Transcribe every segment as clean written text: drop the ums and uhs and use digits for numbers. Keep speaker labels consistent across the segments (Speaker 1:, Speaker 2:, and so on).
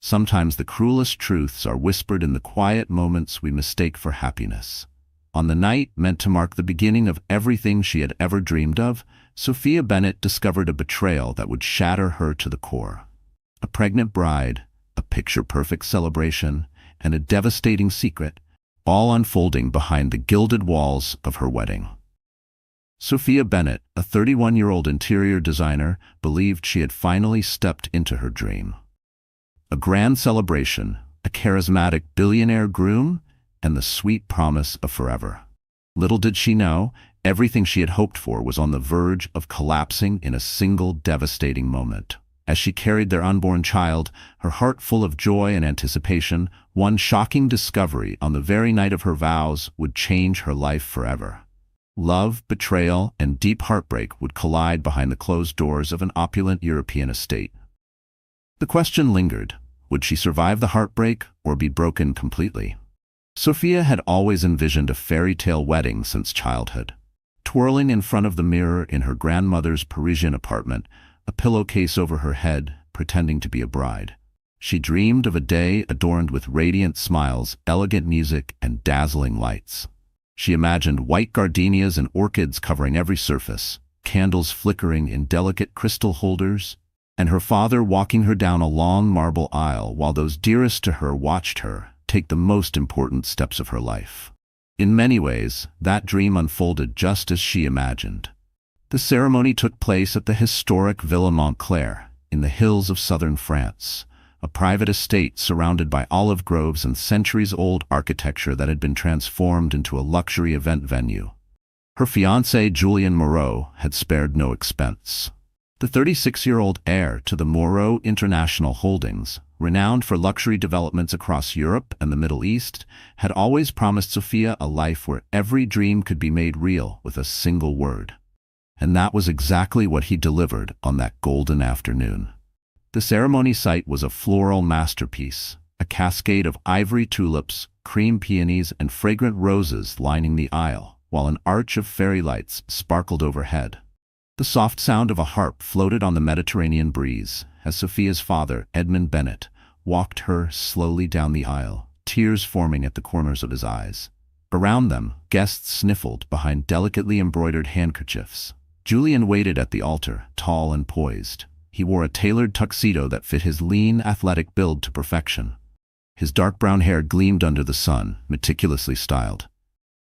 Speaker 1: Sometimes the cruelest truths are whispered in the quiet moments we mistake for happiness. On the night meant to mark the beginning of everything she had ever dreamed of, Sophia Bennett discovered a betrayal that would shatter her to the core. A pregnant bride, a picture-perfect celebration, and a devastating secret, all unfolding behind the gilded walls of her wedding. Sophia Bennett, a 31-year-old interior designer, believed she had finally stepped into her dream. A grand celebration, a charismatic billionaire groom, and the sweet promise of forever. Little did she know, everything she had hoped for was on the verge of collapsing in a single devastating moment. As she carried their unborn child, her heart full of joy and anticipation, one shocking discovery on the very night of her vows would change her life forever. Love, betrayal, and deep heartbreak would collide behind the closed doors of an opulent European estate. The question lingered, would she survive the heartbreak or be broken completely? Sophia had always envisioned a fairy tale wedding since childhood. Twirling in front of the mirror in her grandmother's Parisian apartment, a pillowcase over her head, pretending to be a bride. She dreamed of a day adorned with radiant smiles, elegant music, and dazzling lights. She imagined white gardenias and orchids covering every surface, candles flickering in delicate crystal holders, and her father walking her down a long marble aisle while those dearest to her watched her take the most important steps of her life. In many ways, that dream unfolded just as she imagined. The ceremony took place at the historic Villa Montclair, in the hills of southern France, a private estate surrounded by olive groves and centuries-old architecture that had been transformed into a luxury event venue. Her fiancé, Julien Moreau, had spared no expense. The 36-year-old heir to the Moreau International Holdings, renowned for luxury developments across Europe and the Middle East, had always promised Sophia a life where every dream could be made real with a single word. And that was exactly what he delivered on that golden afternoon. The ceremony site was a floral masterpiece, a cascade of ivory tulips, cream peonies, and fragrant roses lining the aisle, while an arch of fairy lights sparkled overhead. The soft sound of a harp floated on the Mediterranean breeze as Sophia's father, Edmund Bennett, walked her slowly down the aisle, tears forming at the corners of his eyes. Around them, guests sniffled behind delicately embroidered handkerchiefs. Julien waited at the altar, tall and poised. He wore a tailored tuxedo that fit his lean, athletic build to perfection. His dark brown hair gleamed under the sun, meticulously styled.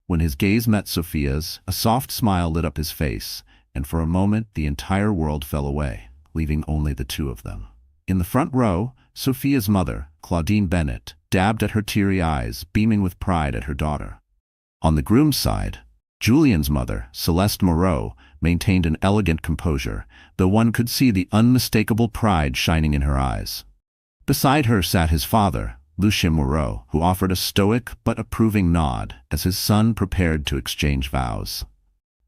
Speaker 1: When his gaze met Sophia's, a soft smile lit up his face, and for a moment the entire world fell away, leaving only the two of them. In the front row, Sophia's mother, Claudine Bennett, dabbed at her teary eyes, beaming with pride at her daughter. On the groom's side, Julien's mother, Celeste Moreau, maintained an elegant composure, though one could see the unmistakable pride shining in her eyes. Beside her sat his father, Lucien Moreau, who offered a stoic but approving nod as his son prepared to exchange vows.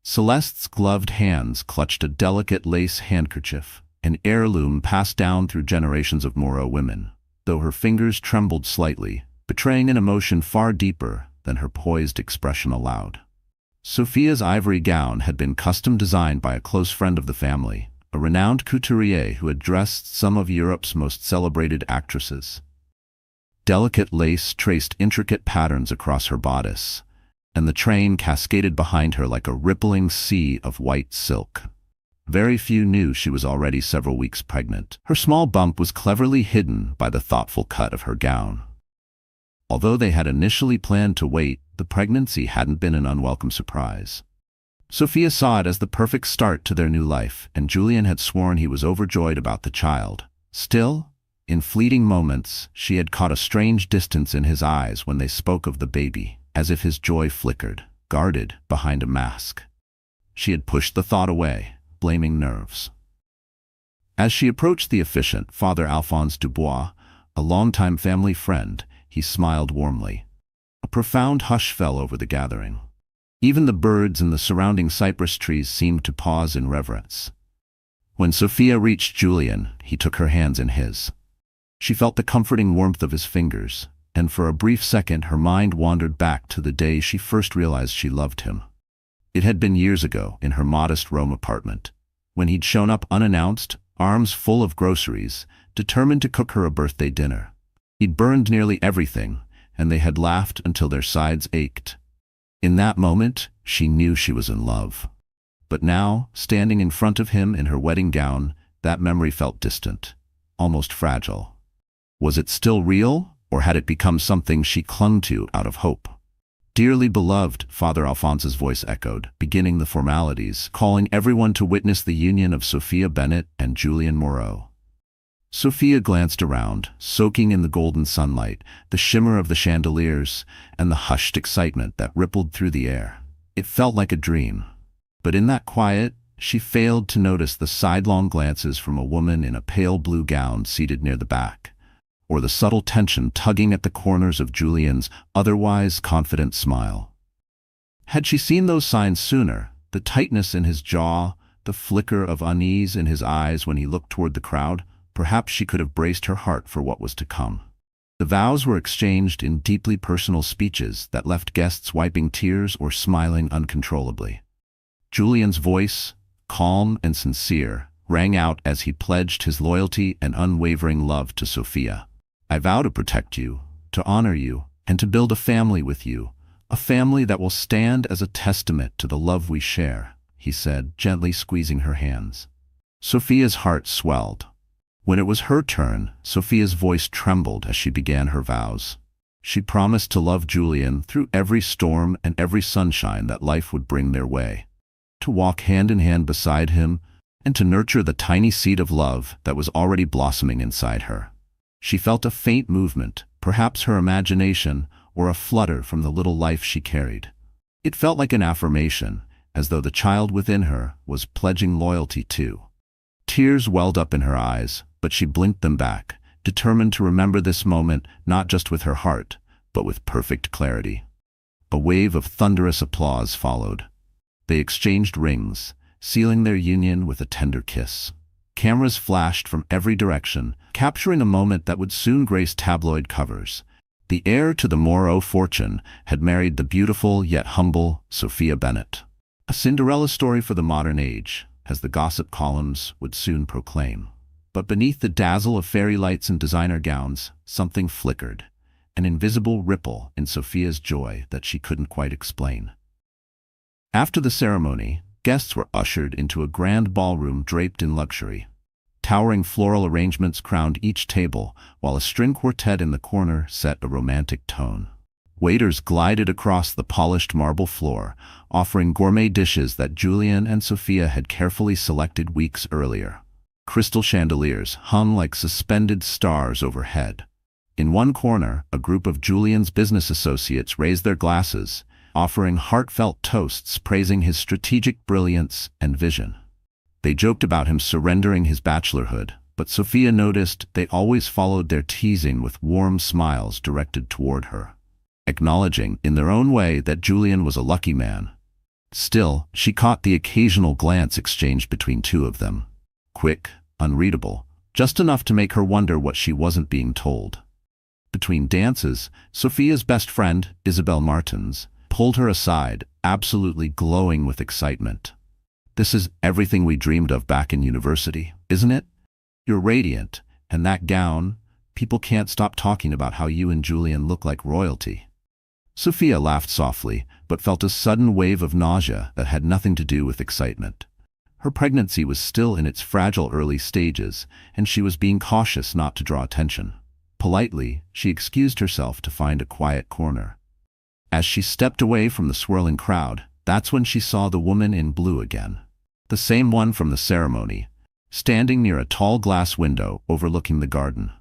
Speaker 1: Celeste's gloved hands clutched a delicate lace handkerchief, an heirloom passed down through generations of Moreau women, though her fingers trembled slightly, betraying an emotion far deeper than her poised expression allowed. Sophia's ivory gown had been custom designed by a close friend of the family, a renowned couturier who had dressed some of Europe's most celebrated actresses. Delicate lace traced intricate patterns across her bodice, and the train cascaded behind her like a rippling sea of white silk. Very few knew she was already several weeks pregnant. Her small bump was cleverly hidden by the thoughtful cut of her gown. Although they had initially planned to wait, the pregnancy hadn't been an unwelcome surprise. Sophia saw it as the perfect start to their new life, and Julien had sworn he was overjoyed about the child. Still, in fleeting moments, she had caught a strange distance in his eyes when they spoke of the baby, as if his joy flickered, guarded behind a mask. She had pushed the thought away, blaming nerves. As she approached the efficient Father Alphonse Dubois, a longtime family friend, he smiled warmly. A profound hush fell over the gathering. Even the birds in the surrounding cypress trees seemed to pause in reverence. When Sophia reached Julien, he took her hands in his. She felt the comforting warmth of his fingers, and for a brief second her mind wandered back to the day she first realized she loved him. It had been years ago, in her modest Rome apartment, when he'd shown up unannounced, arms full of groceries, determined to cook her a birthday dinner. He'd burned nearly everything, and they had laughed until their sides ached. In that moment, she knew she was in love. But now, standing in front of him in her wedding gown, that memory felt distant, almost fragile. Was it still real, or had it become something she clung to out of hope? "Dearly beloved," Father Alphonse's voice echoed, beginning the formalities, calling everyone to witness the union of Sophia Bennett and Julian Moreau. Sophia glanced around, soaking in the golden sunlight, the shimmer of the chandeliers, and the hushed excitement that rippled through the air. It felt like a dream. But in that quiet, she failed to notice the sidelong glances from a woman in a pale blue gown seated near the back, or the subtle tension tugging at the corners of Julian's otherwise confident smile. Had she seen those signs sooner, the tightness in his jaw, the flicker of unease in his eyes when he looked toward the crowd, perhaps she could have braced her heart for what was to come. The vows were exchanged in deeply personal speeches that left guests wiping tears or smiling uncontrollably. Julian's voice, calm and sincere, rang out as he pledged his loyalty and unwavering love to Sophia. "I vow to protect you, to honor you, and to build a family with you, a family that will stand as a testament to the love we share," he said, gently squeezing her hands. Sophia's heart swelled. When it was her turn, Sophia's voice trembled as she began her vows. She promised to love Julian through every storm and every sunshine that life would bring their way, to walk hand in hand beside him, and to nurture the tiny seed of love that was already blossoming inside her. She felt a faint movement, perhaps her imagination, or a flutter from the little life she carried. It felt like an affirmation, as though the child within her was pledging loyalty too. Tears welled up in her eyes, but she blinked them back, determined to remember this moment not just with her heart, but with perfect clarity. A wave of thunderous applause followed. They exchanged rings, sealing their union with a tender kiss. Cameras flashed from every direction, capturing a moment that would soon grace tabloid covers. The heir to the Moreau fortune had married the beautiful yet humble Sophia Bennett. A Cinderella story for the modern age, as the gossip columns would soon proclaim. But beneath the dazzle of fairy lights and designer gowns, something flickered, an invisible ripple in Sophia's joy that she couldn't quite explain. After the ceremony, guests were ushered into a grand ballroom draped in luxury. Towering floral arrangements crowned each table, while a string quartet in the corner set a romantic tone. Waiters glided across the polished marble floor, offering gourmet dishes that Julian and Sophia had carefully selected weeks earlier. Crystal chandeliers hung like suspended stars overhead. In one corner, a group of Julian's business associates raised their glasses, offering heartfelt toasts praising his strategic brilliance and vision. They joked about him surrendering his bachelorhood, but Sophia noticed they always followed their teasing with warm smiles directed toward her, acknowledging in their own way that Julian was a lucky man. Still, she caught the occasional glance exchanged between two of them. Quick, unreadable, just enough to make her wonder what she wasn't being told. Between dances, Sophia's best friend, Isabel Martins, pulled her aside, absolutely glowing with excitement. "This is everything we dreamed of back in university, isn't it? You're radiant, and that gown, people can't stop talking about how you and Julian look like royalty." Sophia laughed softly, but felt a sudden wave of nausea that had nothing to do with excitement. Her pregnancy was still in its fragile early stages, and she was being cautious not to draw attention. Politely, she excused herself to find a quiet corner. As she stepped away from the swirling crowd, that's when she saw the woman in blue again. The same one from the ceremony, standing near a tall glass window overlooking the garden.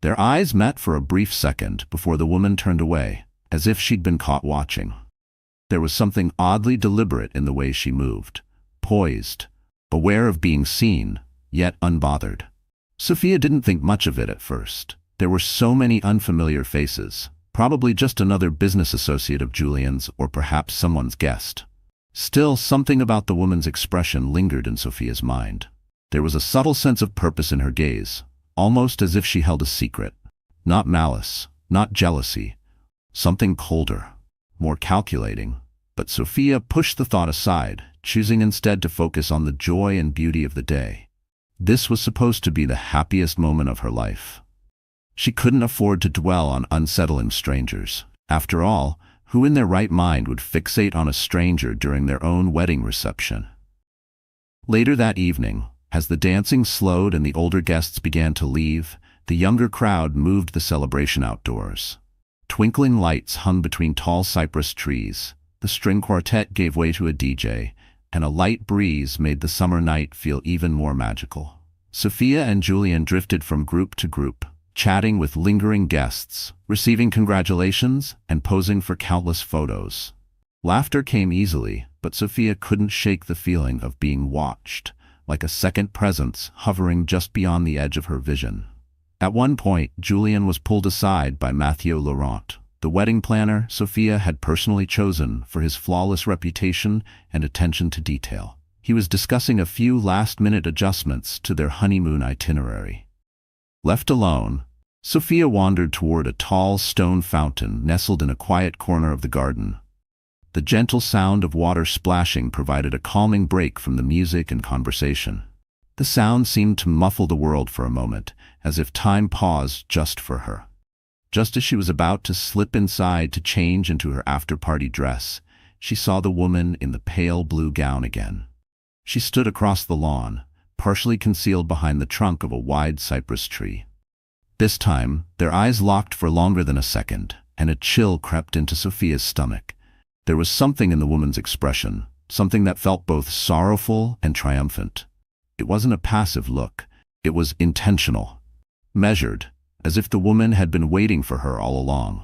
Speaker 1: Their eyes met for a brief second before the woman turned away, as if she'd been caught watching. There was something oddly deliberate in the way she moved, poised, aware of being seen, yet unbothered. Sophia didn't think much of it at first. There were so many unfamiliar faces, probably just another business associate of Julian's or perhaps someone's guest. Still, something about the woman's expression lingered in Sophia's mind. There was a subtle sense of purpose in her gaze, almost as if she held a secret. Not malice, not jealousy, something colder, more calculating. But Sophia pushed the thought aside, choosing instead to focus on the joy and beauty of the day. This was supposed to be the happiest moment of her life. She couldn't afford to dwell on unsettling strangers. After all, who in their right mind would fixate on a stranger during their own wedding reception? Later that evening, as the dancing slowed and the older guests began to leave, the younger crowd moved the celebration outdoors. Twinkling lights hung between tall cypress trees, the string quartet gave way to a DJ, and a light breeze made the summer night feel even more magical. Sophia and Julian drifted from group to group, chatting with lingering guests, receiving congratulations, and posing for countless photos. Laughter came easily, but Sophia couldn't shake the feeling of being watched, like a second presence hovering just beyond the edge of her vision. At one point, Julian was pulled aside by Mathieu Laurent, the wedding planner Sophia had personally chosen for his flawless reputation and attention to detail. He was discussing a few last-minute adjustments to their honeymoon itinerary. Left alone, Sophia wandered toward a tall stone fountain nestled in a quiet corner of the garden. The gentle sound of water splashing provided a calming break from the music and conversation. The sound seemed to muffle the world for a moment, as if time paused just for her. Just as she was about to slip inside to change into her after-party dress, she saw the woman in the pale blue gown again. She stood across the lawn, partially concealed behind the trunk of a wide cypress tree. This time, their eyes locked for longer than a second, and a chill crept into Sophia's stomach. There was something in the woman's expression, something that felt both sorrowful and triumphant. It wasn't a passive look. It was intentional, measured, as if the woman had been waiting for her all along.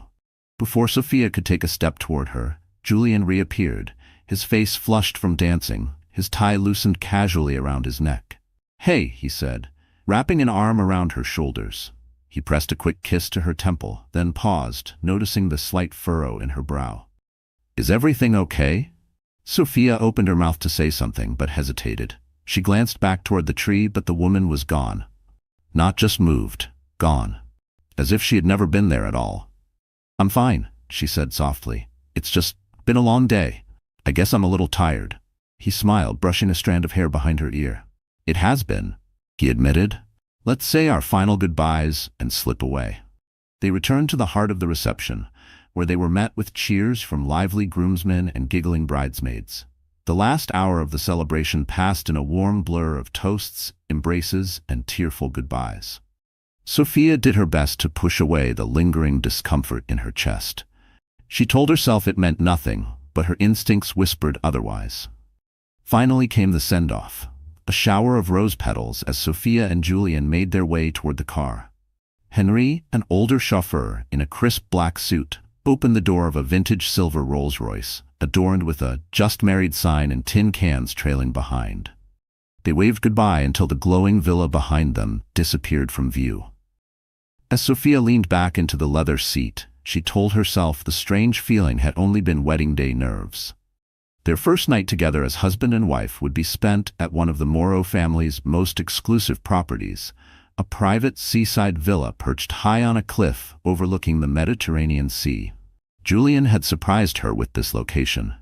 Speaker 1: Before Sophia could take a step toward her, Julian reappeared, his face flushed from dancing, his tie loosened casually around his neck. "Hey," he said, wrapping an arm around her shoulders. He pressed a quick kiss to her temple, then paused, noticing the slight furrow in her brow. "Is everything okay?" Sophia opened her mouth to say something, but hesitated. She glanced back toward the tree, but the woman was gone. Not just moved, gone. As if she had never been there at all. "I'm fine," she said softly. "It's just been a long day. I guess I'm a little tired." He smiled, brushing a strand of hair behind her ear. "It has been," he admitted. "Let's say our final goodbyes and slip away." They returned to the heart of the reception, where they were met with cheers from lively groomsmen and giggling bridesmaids. The last hour of the celebration passed in a warm blur of toasts, embraces, and tearful goodbyes. Sophia did her best to push away the lingering discomfort in her chest. She told herself it meant nothing, but her instincts whispered otherwise. Finally came the send-off, a shower of rose petals as Sophia and Julian made their way toward the car. Henri, an older chauffeur in a crisp black suit, opened the door of a vintage silver Rolls-Royce, adorned with a "Just Married" sign and tin cans trailing behind. They waved goodbye until the glowing villa behind them disappeared from view. As Sophia leaned back into the leather seat, she told herself the strange feeling had only been wedding day nerves. Their first night together as husband and wife would be spent at one of the Moreau family's most exclusive properties, a private seaside villa perched high on a cliff overlooking the Mediterranean Sea. Julian had surprised her with this location.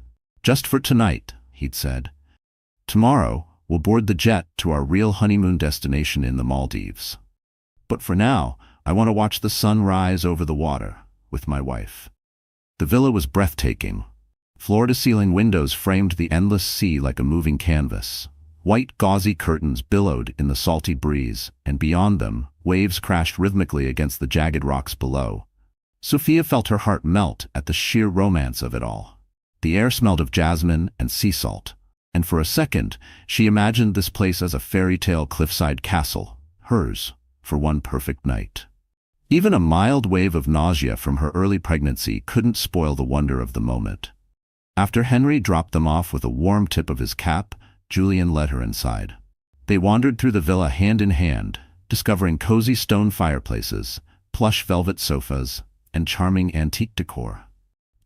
Speaker 1: "Just for tonight," he'd said. "Tomorrow, we'll board the jet to our real honeymoon destination in the Maldives. But for now, I want to watch the sun rise over the water with my wife." The villa was breathtaking. Floor-to-ceiling windows framed the endless sea like a moving canvas. White gauzy curtains billowed in the salty breeze, and beyond them, waves crashed rhythmically against the jagged rocks below. Sophia felt her heart melt at the sheer romance of it all. The air smelled of jasmine and sea salt, and for a second, she imagined this place as a fairy tale cliffside castle, hers, for one perfect night. Even a mild wave of nausea from her early pregnancy couldn't spoil the wonder of the moment. After Henry dropped them off with a warm tip of his cap, Julian led her inside. They wandered through the villa hand in hand, discovering cozy stone fireplaces, plush velvet sofas, and charming antique decor.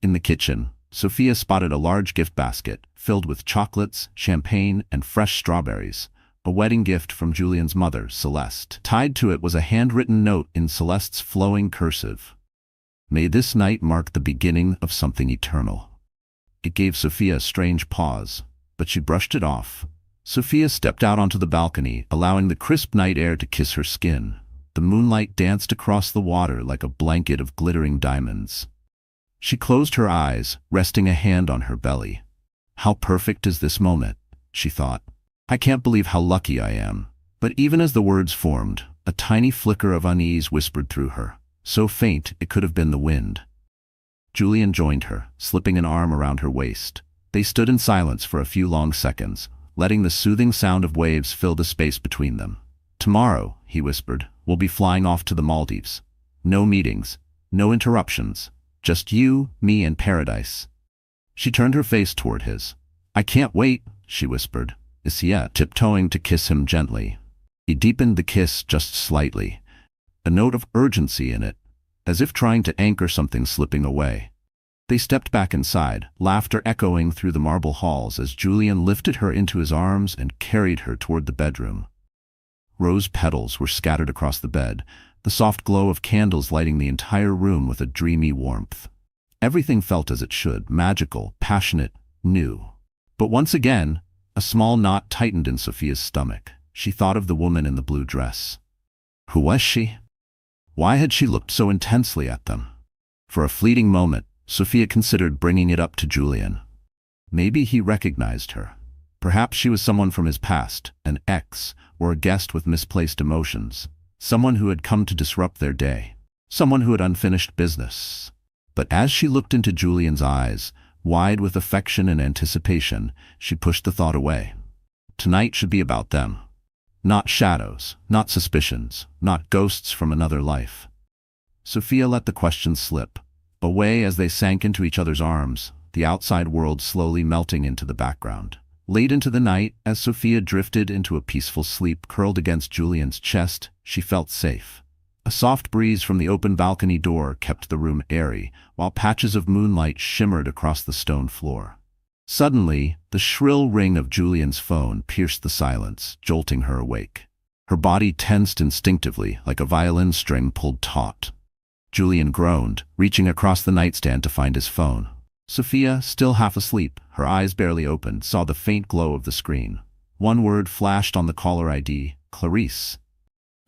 Speaker 1: In the kitchen, Sophia spotted a large gift basket filled with chocolates, champagne, and fresh strawberries, a wedding gift from Julian's mother, Celeste. Tied to it was a handwritten note in Celeste's flowing cursive. "May this night mark the beginning of something eternal." It gave Sophia a strange pause, but she brushed it off. Sophia stepped out onto the balcony, allowing the crisp night air to kiss her skin. The moonlight danced across the water like a blanket of glittering diamonds. She closed her eyes, resting a hand on her belly. How perfect is this moment, she thought. I can't believe how lucky I am. But even as the words formed, a tiny flicker of unease whispered through her, so faint it could have been the wind. Julian joined her, slipping an arm around her waist. They stood in silence for a few long seconds, letting the soothing sound of waves fill the space between them. Tomorrow, he whispered, we'll be flying off to the Maldives. No meetings, no interruptions, just you, me, and paradise. She turned her face toward his. I can't wait, she whispered, Isia tiptoeing to kiss him gently. He deepened the kiss just slightly, a note of urgency in it, as if trying to anchor something slipping away. They stepped back inside, laughter echoing through the marble halls as Julian lifted her into his arms and carried her toward the bedroom. Rose petals were scattered across the bed, the soft glow of candles lighting the entire room with a dreamy warmth. Everything felt as it should, magical, passionate, new. But once again, a small knot tightened in Sophia's stomach. She thought of the woman in the blue dress. Who was she? Why had she looked so intensely at them? For a fleeting moment, Sophia considered bringing it up to Julian. Maybe he recognized her. Perhaps she was someone from his past, an ex, or a guest with misplaced emotions. Someone who had come to disrupt their day. Someone who had unfinished business. But as she looked into Julian's eyes, wide with affection and anticipation, she pushed the thought away. Tonight should be about them. Not shadows, not suspicions, not ghosts from another life. Sophia let the question slip, away as they sank into each other's arms, the outside world slowly melting into the background. Late into the night, as Sophia drifted into a peaceful sleep curled against Julian's chest, she felt safe. A soft breeze from the open balcony door kept the room airy, while patches of moonlight shimmered across the stone floor. Suddenly, the shrill ring of Julian's phone pierced the silence, jolting her awake. Her body tensed instinctively, like a violin string pulled taut. Julian groaned, reaching across the nightstand to find his phone. Sophia, still half asleep, her eyes barely opened, saw the faint glow of the screen. One word flashed on the caller ID, Clarice.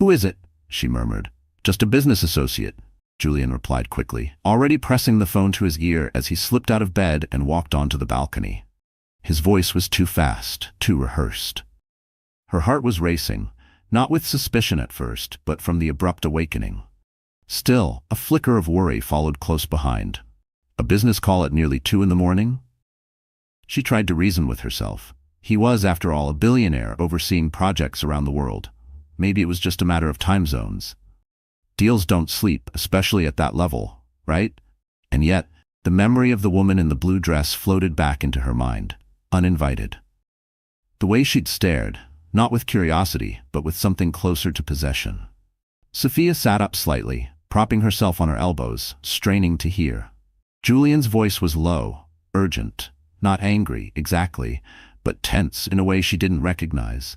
Speaker 1: "Who is it?" she murmured. "Just a business associate," Julian replied quickly, already pressing the phone to his ear as he slipped out of bed and walked onto the balcony. His voice was too fast, too rehearsed. Her heart was racing, not with suspicion at first, but from the abrupt awakening. Still, a flicker of worry followed close behind. A business call at nearly 2 in the morning? She tried to reason with herself. He was, after all, a billionaire overseeing projects around the world. Maybe it was just a matter of time zones. Deals don't sleep, especially at that level, right? And yet, the memory of the woman in the blue dress floated back into her mind, uninvited. The way she'd stared, not with curiosity, but with something closer to possession. Sophia sat up slightly, propping herself on her elbows, straining to hear. Julian's voice was low, urgent, not angry, exactly, but tense in a way she didn't recognize.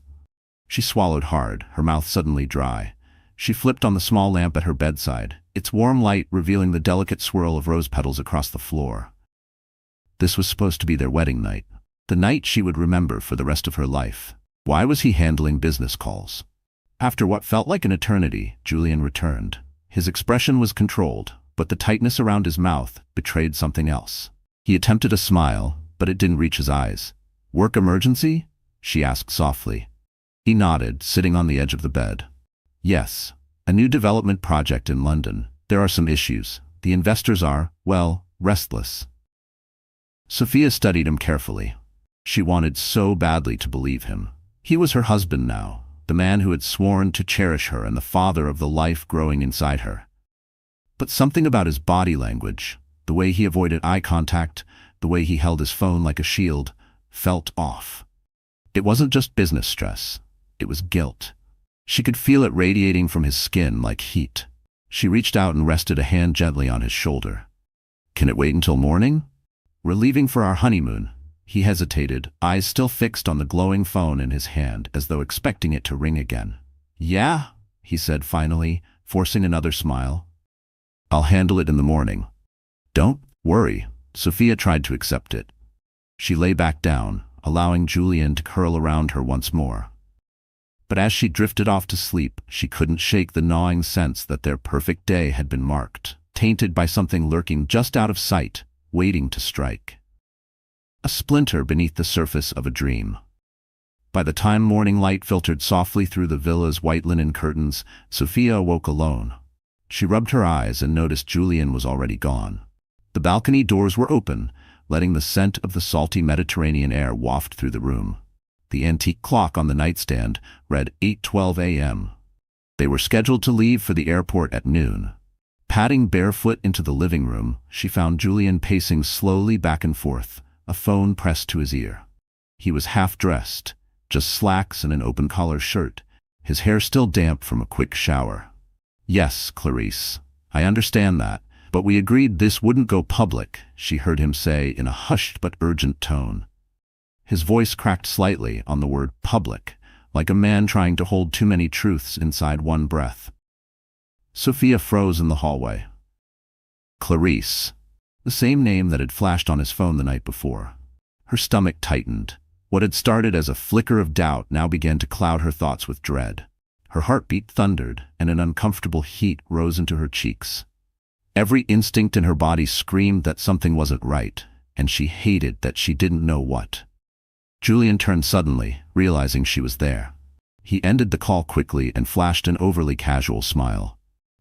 Speaker 1: She swallowed hard, her mouth suddenly dry. She flipped on the small lamp at her bedside, its warm light revealing the delicate swirl of rose petals across the floor. This was supposed to be their wedding night, the night she would remember for the rest of her life. Why was he handling business calls? After what felt like an eternity, Julian returned. His expression was controlled, but the tightness around his mouth betrayed something else. He attempted a smile, but it didn't reach his eyes. "Work emergency?" she asked softly. He nodded, sitting on the edge of the bed. "Yes, a new development project in London. There are some issues. The investors are, well, restless." Sophia studied him carefully. She wanted so badly to believe him. He was her husband now, the man who had sworn to cherish her and the father of the life growing inside her. But something about his body language, the way he avoided eye contact, the way he held his phone like a shield, felt off. It wasn't just business stress. It was guilt. She could feel it radiating from his skin like heat. She reached out and rested a hand gently on his shoulder. "Can it wait until morning?" "We're leaving for our honeymoon." He hesitated, eyes still fixed on the glowing phone in his hand, as though expecting it to ring again. "Yeah," he said finally, forcing another smile. "I'll handle it in the morning." "Don't worry." Sophia tried to accept it. She lay back down, allowing Julian to curl around her once more. But as she drifted off to sleep, she couldn't shake the gnawing sense that their perfect day had been marked, tainted by something lurking just out of sight, waiting to strike. A splinter beneath the surface of a dream. By the time morning light filtered softly through the villa's white linen curtains, Sophia awoke alone. She rubbed her eyes and noticed Julian was already gone. The balcony doors were open, letting the scent of the salty Mediterranean air waft through the room. The antique clock on the nightstand read 8:12 a.m. They were scheduled to leave for the airport at noon. Padding barefoot into the living room, she found Julian pacing slowly back and forth, a phone pressed to his ear. He was half-dressed, just slacks and an open-collar shirt, his hair still damp from a quick shower. "Yes, Clarice, I understand that, but we agreed this wouldn't go public," she heard him say in a hushed but urgent tone. His voice cracked slightly on the word public, like a man trying to hold too many truths inside one breath. Sophia froze in the hallway. Clarice, the same name that had flashed on his phone the night before. Her stomach tightened. What had started as a flicker of doubt now began to cloud her thoughts with dread. Her heartbeat thundered, and an uncomfortable heat rose into her cheeks. Every instinct in her body screamed that something wasn't right, and she hated that she didn't know what. Julian turned suddenly, realizing she was there. He ended the call quickly and flashed an overly casual smile.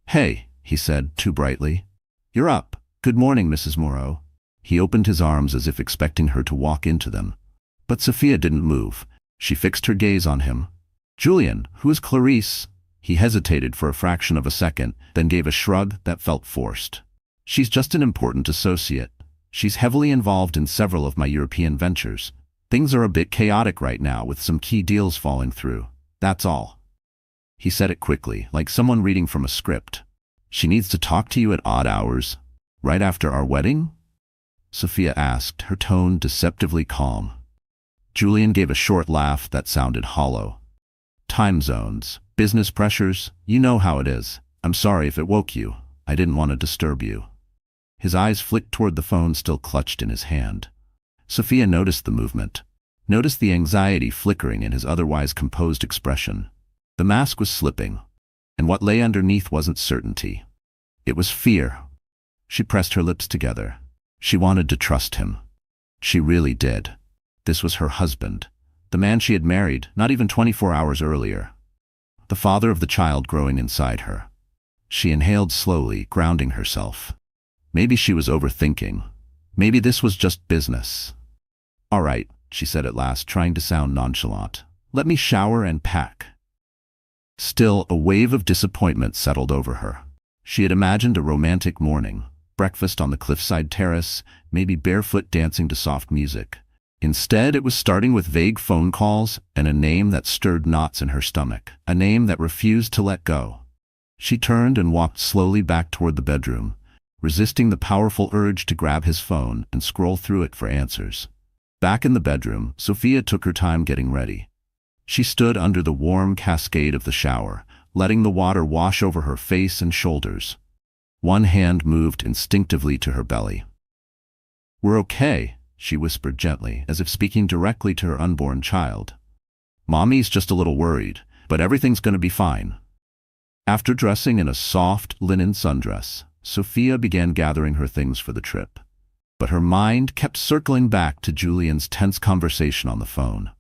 Speaker 1: "Hey," he said, too brightly. "You're up. Good morning, Mrs. Moreau." He opened his arms as if expecting her to walk into them. But Sophia didn't move. She fixed her gaze on him. "Julian, who is Clarice?" He hesitated for a fraction of a second, then gave a shrug that felt forced. "She's just an important associate. She's heavily involved in several of my European ventures. Things are a bit chaotic right now with some key deals falling through. That's all." He said it quickly, like someone reading from a script. "She needs to talk to you at odd hours, right after our wedding?" Sophia asked, her tone deceptively calm. Julian gave a short laugh that sounded hollow. "Time zones, business pressures, you know how it is. I'm sorry if it woke you. I didn't want to disturb you." His eyes flicked toward the phone still clutched in his hand. Sophia noticed the movement, noticed the anxiety flickering in his otherwise composed expression. The mask was slipping, and what lay underneath wasn't certainty. It was fear. She pressed her lips together. She wanted to trust him. She really did. This was her husband, the man she had married not even 24 hours earlier, the father of the child growing inside her. She inhaled slowly, grounding herself. Maybe she was overthinking. Maybe this was just business. "All right," she said at last, trying to sound nonchalant. "Let me shower and pack." Still, a wave of disappointment settled over her. She had imagined a romantic morning, breakfast on the cliffside terrace, maybe barefoot dancing to soft music. Instead, it was starting with vague phone calls and a name that stirred knots in her stomach, a name that refused to let go. She turned and walked slowly back toward the bedroom, resisting the powerful urge to grab his phone and scroll through it for answers. Back in the bedroom, Sophia took her time getting ready. She stood under the warm cascade of the shower, letting the water wash over her face and shoulders. One hand moved instinctively to her belly. "We're okay," she whispered gently, as if speaking directly to her unborn child. "Mommy's just a little worried, but everything's going to be fine." After dressing in a soft linen sundress, Sophia began gathering her things for the trip. But her mind kept circling back to Julian's tense conversation on the phone.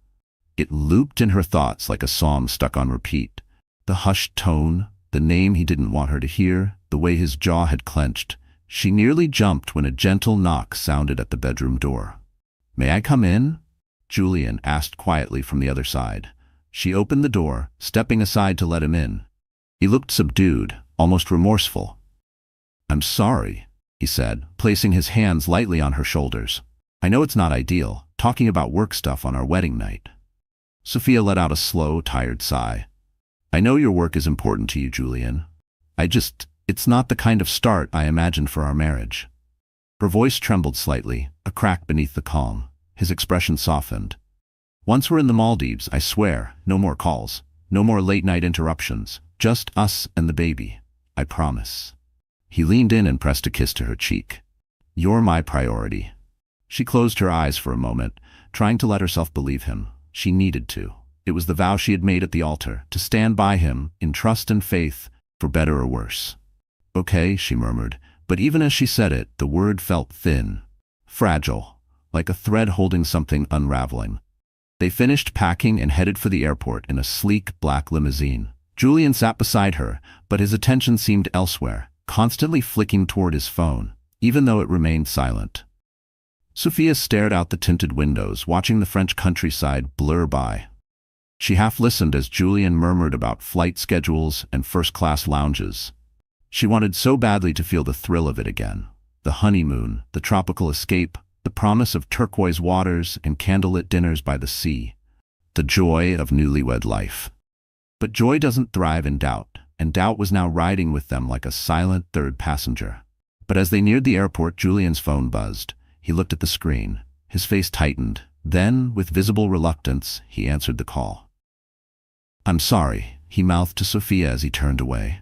Speaker 1: It looped in her thoughts like a song stuck on repeat. The hushed tone, the name he didn't want her to hear, the way his jaw had clenched. She nearly jumped when a gentle knock sounded at the bedroom door. "May I come in?" Julian asked quietly from the other side. She opened the door, stepping aside to let him in. He looked subdued, almost remorseful. "I'm sorry," he said, placing his hands lightly on her shoulders. "I know it's not ideal, talking about work stuff on our wedding night." Sophia let out a slow, tired sigh. "I know your work is important to you, Julian. It's not the kind of start I imagined for our marriage." Her voice trembled slightly, a crack beneath the calm. His expression softened. "Once we're in the Maldives, I swear, no more calls, no more late-night interruptions, just us and the baby. I promise." He leaned in and pressed a kiss to her cheek. "You're my priority." She closed her eyes for a moment, trying to let herself believe him. She needed to. It was the vow she had made at the altar, to stand by him, in trust and faith, for better or worse. "Okay," she murmured, but even as she said it, the word felt thin, fragile, like a thread holding something unraveling. They finished packing and headed for the airport in a sleek black limousine. Julian sat beside her, but his attention seemed elsewhere, constantly flicking toward his phone, even though it remained silent. Sophia stared out the tinted windows, watching the French countryside blur by. She half listened as Julian murmured about flight schedules and first-class lounges. She wanted so badly to feel the thrill of it again. The honeymoon, the tropical escape, the promise of turquoise waters and candlelit dinners by the sea. The joy of newlywed life. But joy doesn't thrive in doubt, and doubt was now riding with them like a silent third passenger. But as they neared the airport, Julian's phone buzzed. He looked at the screen. His face tightened. Then, with visible reluctance, he answered the call. "I'm sorry," he mouthed to Sophia as he turned away.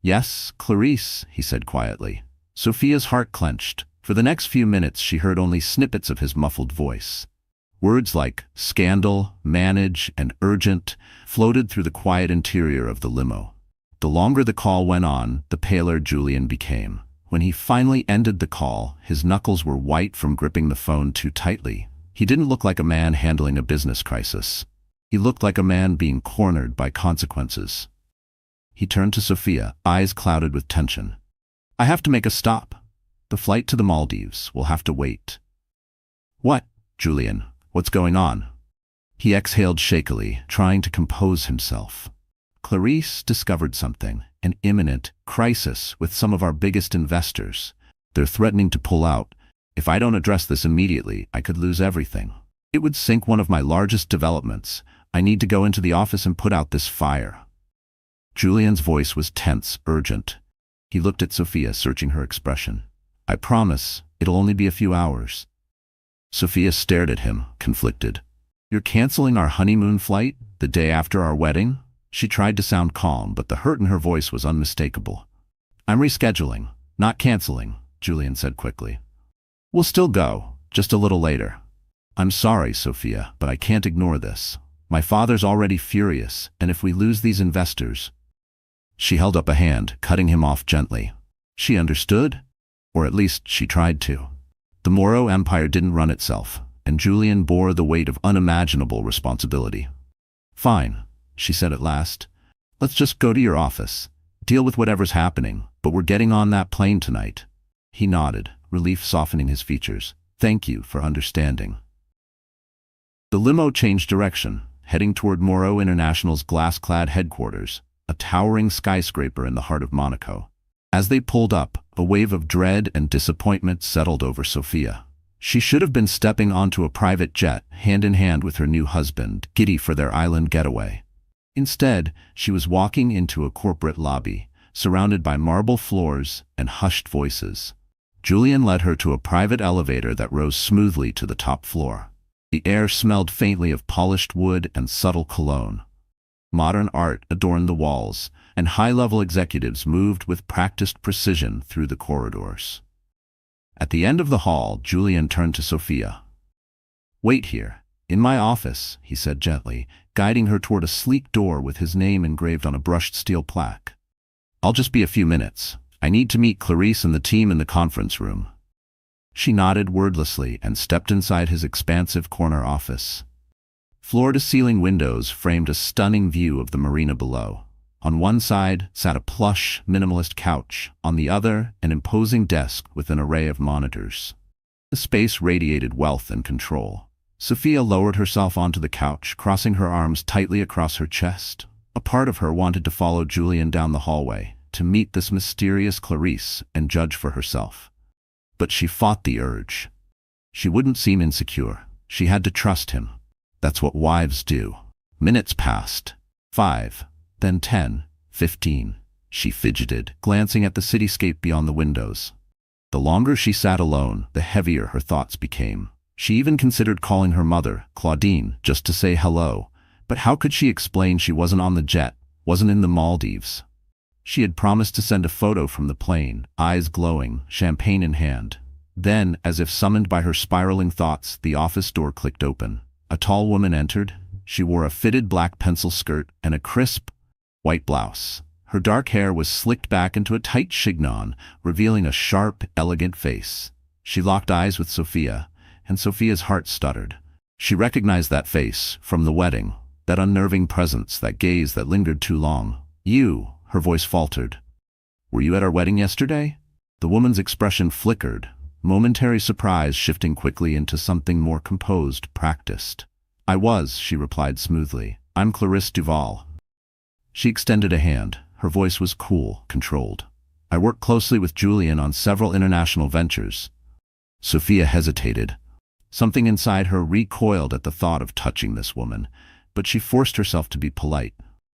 Speaker 1: "Yes, Clarice," he said quietly. Sophia's heart clenched. For the next few minutes she heard only snippets of his muffled voice. Words like scandal, manage, and urgent floated through the quiet interior of the limo. The longer the call went on, the paler Julian became. When he finally ended the call, his knuckles were white from gripping the phone too tightly. He didn't look like a man handling a business crisis. He looked like a man being cornered by consequences. He turned to Sophia, eyes clouded with tension. "I have to make a stop. The flight to the Maldives will have to wait." "What, Julian? What's going on?" He exhaled shakily, trying to compose himself. "Clarice discovered something, an imminent crisis with some of our biggest investors. They're threatening to pull out. If I don't address this immediately, I could lose everything. It would sink one of my largest developments. I need to go into the office and put out this fire." Julian's voice was tense, urgent. He looked at Sophia, searching her expression. "I promise, it'll only be a few hours." Sophia stared at him, conflicted. "You're canceling our honeymoon flight, the day after our wedding?" She tried to sound calm, but the hurt in her voice was unmistakable. "I'm rescheduling, not canceling," Julian said quickly. "We'll still go, just a little later." "I'm sorry, Sophia, but I can't ignore this. My father's already furious, and if we lose these investors—" She held up a hand, cutting him off gently. She understood, or at least she tried to. The Moro Empire didn't run itself, and Julian bore the weight of unimaginable responsibility. "Fine," she said at last. "Let's just go to your office. Deal with whatever's happening, but we're getting on that plane tonight." He nodded, relief softening his features. "Thank you for understanding." The limo changed direction, heading toward Moro International's glass-clad headquarters, a towering skyscraper in the heart of Monaco. As they pulled up, a wave of dread and disappointment settled over Sophia. She should have been stepping onto a private jet, hand in hand with her new husband, giddy for their island getaway. Instead, she was walking into a corporate lobby, surrounded by marble floors and hushed voices. Julian led her to a private elevator that rose smoothly to the top floor. The air smelled faintly of polished wood and subtle cologne. Modern art adorned the walls, and high-level executives moved with practiced precision through the corridors. At the end of the hall, Julian turned to Sophia. "Wait here, in my office," he said gently, guiding her toward a sleek door with his name engraved on a brushed steel plaque. "I'll just be a few minutes. I need to meet Clarice and the team in the conference room." She nodded wordlessly and stepped inside his expansive corner office. Floor-to-ceiling windows framed a stunning view of the marina below. On one side sat a plush, minimalist couch, on the other an imposing desk with an array of monitors. The space radiated wealth and control. Sophia lowered herself onto the couch, crossing her arms tightly across her chest. A part of her wanted to follow Julian down the hallway, to meet this mysterious Clarice and judge for herself. But she fought the urge. She wouldn't seem insecure. She had to trust him. That's what wives do. Minutes passed. 5, then 10, 15. She fidgeted, glancing at the cityscape beyond the windows. The longer she sat alone, the heavier her thoughts became. She even considered calling her mother, Claudine, just to say hello. But how could she explain she wasn't on the jet, wasn't in the Maldives? She had promised to send a photo from the plane, eyes glowing, champagne in hand. Then, as if summoned by her spiraling thoughts, the office door clicked open. A tall woman entered. She wore a fitted black pencil skirt and a crisp, white blouse. Her dark hair was slicked back into a tight chignon, revealing a sharp, elegant face. She locked eyes with Sophia, and Sophia's heart stuttered. She recognized that face from the wedding, that unnerving presence, that gaze that lingered too long. "You," her voice faltered. "Were you at our wedding yesterday?" The woman's expression flickered, momentary surprise shifting quickly into something more composed, practiced. "I was," she replied smoothly. "I'm Clarisse Duval." She extended a hand. Her voice was cool, controlled. "I work closely with Julian on several international ventures." Sophia hesitated. Something inside her recoiled at the thought of touching this woman, but she forced herself to be polite.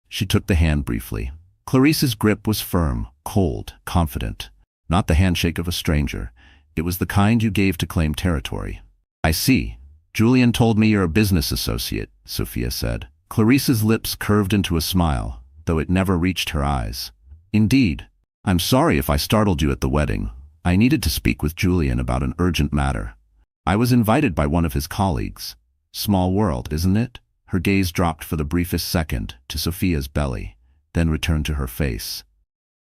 Speaker 1: She took the hand briefly. Clarisse's grip was firm, cold, confident. Not the handshake of a stranger. It was the kind you gave to claim territory. "I see. Julian told me you're a business associate," Sophia said. Clarisse's lips curved into a smile, though it never reached her eyes. "Indeed. I'm sorry if I startled you at the wedding. I needed to speak with Julian about an urgent matter. I was invited by one of his colleagues. Small world, isn't it?" Her gaze dropped for the briefest second to Sophia's belly, then returned to her face.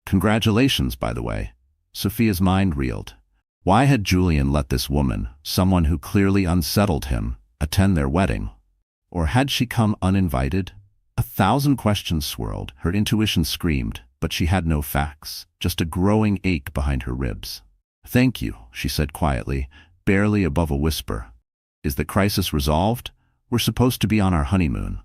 Speaker 1: "Congratulations, by the way." Sophia's mind reeled. Why had Julian let this woman, someone who clearly unsettled him, attend their wedding? Or had she come uninvited? 1,000 questions swirled, her intuition screamed, but she had no facts, just a growing ache behind her ribs. "Thank you," she said quietly, barely above a whisper. "Is the crisis resolved? We're supposed to be on our honeymoon."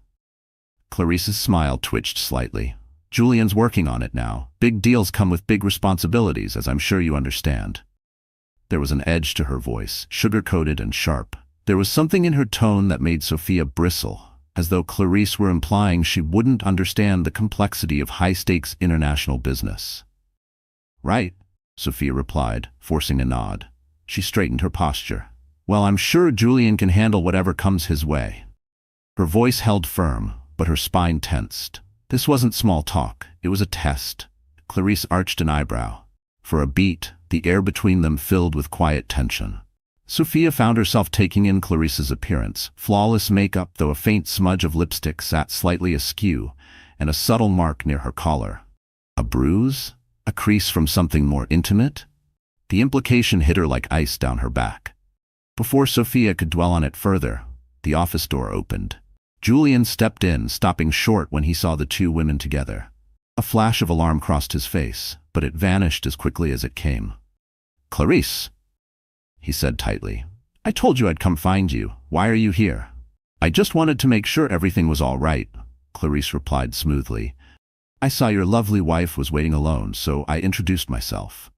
Speaker 1: Clarisse's smile twitched slightly. "Julian's working on it now. Big deals come with big responsibilities, as I'm sure you understand." There was an edge to her voice, sugar-coated and sharp. There was something in her tone that made Sophia bristle, as though Clarisse were implying she wouldn't understand the complexity of high-stakes international business. "Right," Sophia replied, forcing a nod. She straightened her posture. "Well, I'm sure Julian can handle whatever comes his way." Her voice held firm, but her spine tensed. This wasn't small talk, it was a test. Clarisse arched an eyebrow. For a beat, the air between them filled with quiet tension. Sophia found herself taking in Clarisse's appearance, flawless makeup though a faint smudge of lipstick sat slightly askew, and a subtle mark near her collar. A bruise? A crease from something more intimate? The implication hit her like ice down her back. Before Sophia could dwell on it further, the office door opened. Julian stepped in, stopping short when he saw the two women together. A flash of alarm crossed his face, but it vanished as quickly as it came. "Clarisse," he said tightly. "I told you I'd come find you. Why are you here?" "I just wanted to make sure everything was all right," Clarisse replied smoothly. "I saw your lovely wife was waiting alone, so I introduced myself."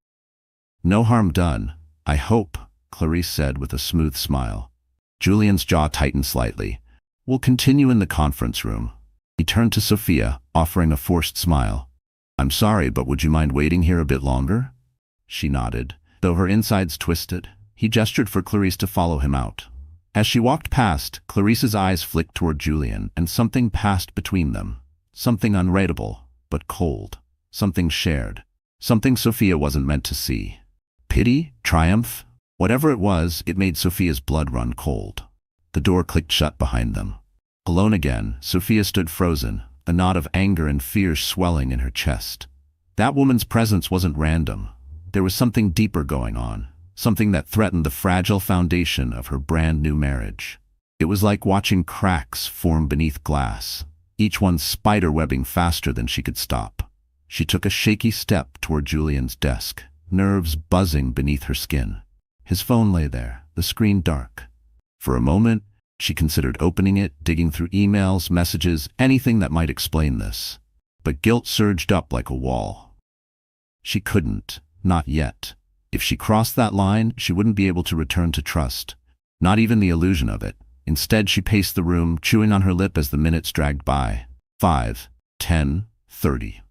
Speaker 1: "No harm done, I hope," Clarisse said with a smooth smile. Julian's jaw tightened slightly. "We'll continue in the conference room." He turned to Sophia, offering a forced smile. "I'm sorry, but would you mind waiting here a bit longer?" She nodded, though her insides twisted. He gestured for Clarisse to follow him out. As she walked past, Clarisse's eyes flicked toward Julian, and something passed between them. Something unreadable, but cold. Something shared. Something Sophia wasn't meant to see. Pity? Triumph? Whatever it was, it made Sophia's blood run cold. The door clicked shut behind them. Alone again, Sophia stood frozen, a knot of anger and fear swelling in her chest. That woman's presence wasn't random. There was something deeper going on, something that threatened the fragile foundation of her brand-new marriage. It was like watching cracks form beneath glass, each one spider-webbing faster than she could stop. She took a shaky step toward Julian's desk, nerves buzzing beneath her skin. His phone lay there, the screen dark. For a moment, she considered opening it, digging through emails, messages, anything that might explain this. But guilt surged up like a wall. She couldn't, not yet. If she crossed that line, she wouldn't be able to return to trust. Not even the illusion of it. Instead, she paced the room, chewing on her lip as the minutes dragged by. 5, 10, 30.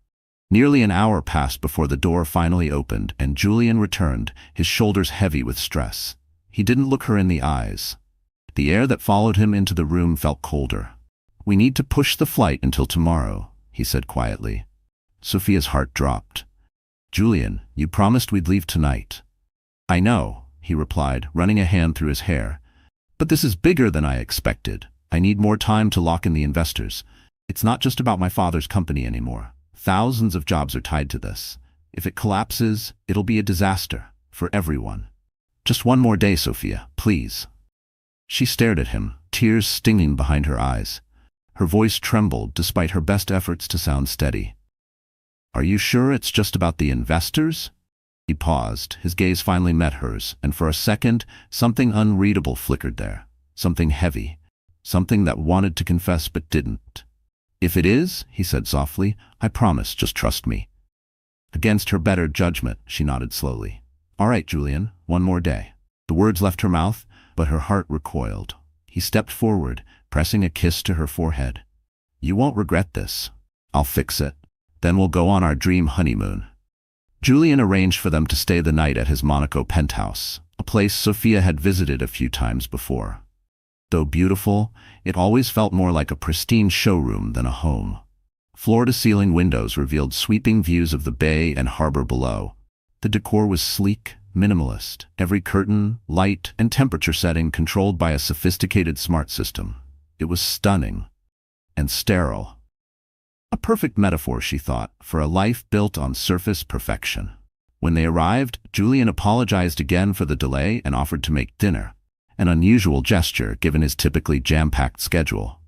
Speaker 1: Nearly an hour passed before the door finally opened, and Julian returned, his shoulders heavy with stress. He didn't look her in the eyes. The air that followed him into the room felt colder. "We need to push the flight until tomorrow," he said quietly. Sophia's heart dropped. "Julian, you promised we'd leave tonight." "I know," he replied, running a hand through his hair. But this is bigger than I expected. I need more time to lock in the investors. It's not just about my father's company anymore. Thousands of jobs are tied to this. If it collapses, it'll be a disaster for everyone. Just one more day, Sophia, please. She stared at him, tears stinging behind her eyes. Her voice trembled despite her best efforts to sound steady. Are you sure it's just about the investors? He paused, his gaze finally met hers, and for a second, something unreadable flickered there. Something heavy. Something that wanted to confess but didn't. If it is, he said softly, I promise, just trust me. Against her better judgment, she nodded slowly. All right, Julian, one more day. The words left her mouth, but her heart recoiled. He stepped forward, pressing a kiss to her forehead. You won't regret this. I'll fix it. Then we'll go on our dream honeymoon. Julian arranged for them to stay the night at his Monaco penthouse, a place Sophia had visited a few times before. Though beautiful, it always felt more like a pristine showroom than a home. Floor-to-ceiling windows revealed sweeping views of the bay and harbor below. The decor was sleek, minimalist, every curtain, light, and temperature setting controlled by a sophisticated smart system. It was stunning and sterile. A perfect metaphor, she thought, for a life built on surface perfection. When they arrived, Julian apologized again for the delay and offered to make dinner, an unusual gesture given his typically jam-packed schedule.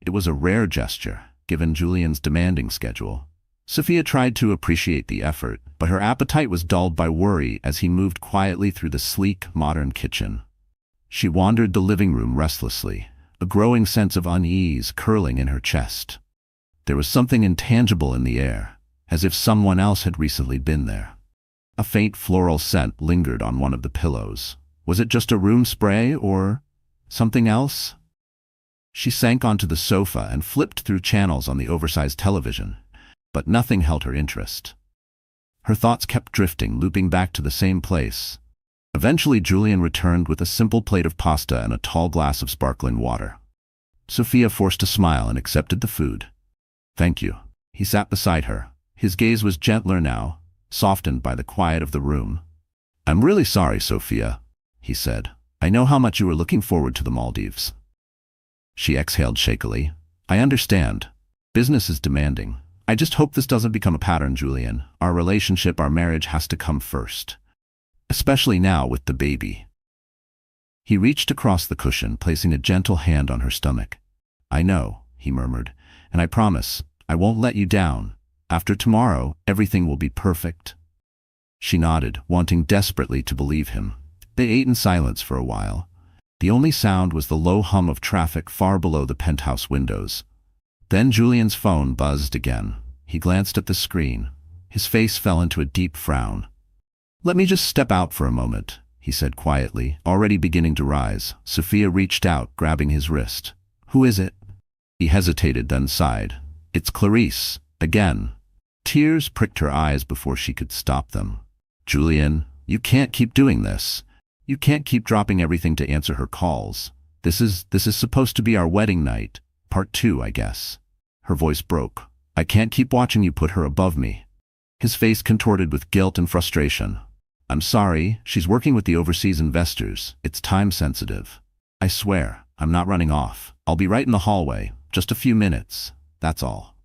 Speaker 1: It was a rare gesture, given Julian's demanding schedule. Sophia tried to appreciate the effort, but her appetite was dulled by worry as he moved quietly through the sleek, modern kitchen. She wandered the living room restlessly, a growing sense of unease curling in her chest. There was something intangible in the air, as if someone else had recently been there. A faint floral scent lingered on one of the pillows. Was it just a room spray or something else? She sank onto the sofa and flipped through channels on the oversized television, but nothing held her interest. Her thoughts kept drifting, looping back to the same place. Eventually, Julian returned with a simple plate of pasta and a tall glass of sparkling water. Sophia forced a smile and accepted the food. Thank you. He sat beside her. His gaze was gentler now, softened by the quiet of the room. I'm really sorry, Sophia, he said. I know how much you were looking forward to the Maldives. She exhaled shakily. I understand. Business is demanding. I just hope this doesn't become a pattern, Julian. Our relationship, our marriage has to come first. Especially now with the baby. He reached across the cushion, placing a gentle hand on her stomach. I know, he murmured, and I promise, I won't let you down. After tomorrow, everything will be perfect. She nodded, wanting desperately to believe him. They ate in silence for a while. The only sound was the low hum of traffic far below the penthouse windows. Then Julian's phone buzzed again. He glanced at the screen. His face fell into a deep frown. Let me just step out for a moment, he said quietly, already beginning to rise. Sophia reached out, grabbing his wrist. Who is it? He hesitated, then sighed. It's Clarice, again. Tears pricked her eyes before she could stop them. Julian, you can't keep doing this. You can't keep dropping everything to answer her calls. This is supposed to be our wedding night. Part 2, I guess. Her voice broke. I can't keep watching you put her above me. His face contorted with guilt and frustration. I'm sorry, she's working with the overseas investors. It's time sensitive. I swear, I'm not running off. I'll be right in the hallway. Just a few minutes. That's all.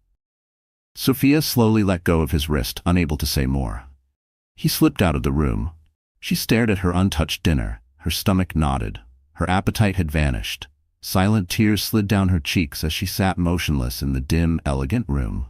Speaker 1: Sophia slowly let go of his wrist, unable to say more. He slipped out of the room. She stared at her untouched dinner. Her stomach knotted. Her appetite had vanished. Silent tears slid down her cheeks as she sat motionless in the dim, elegant room.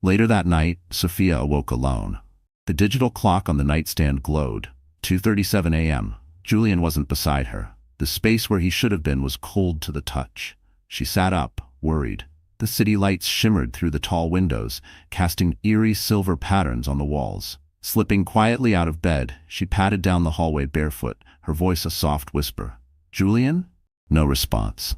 Speaker 1: Later that night, Sophia awoke alone. The digital clock on the nightstand glowed. 2:37 a.m. Julian wasn't beside her. The space where he should have been was cold to the touch. She sat up, worried. The city lights shimmered through the tall windows, casting eerie silver patterns on the walls. Slipping quietly out of bed, she padded down the hallway barefoot, her voice a soft whisper. Julian? No response.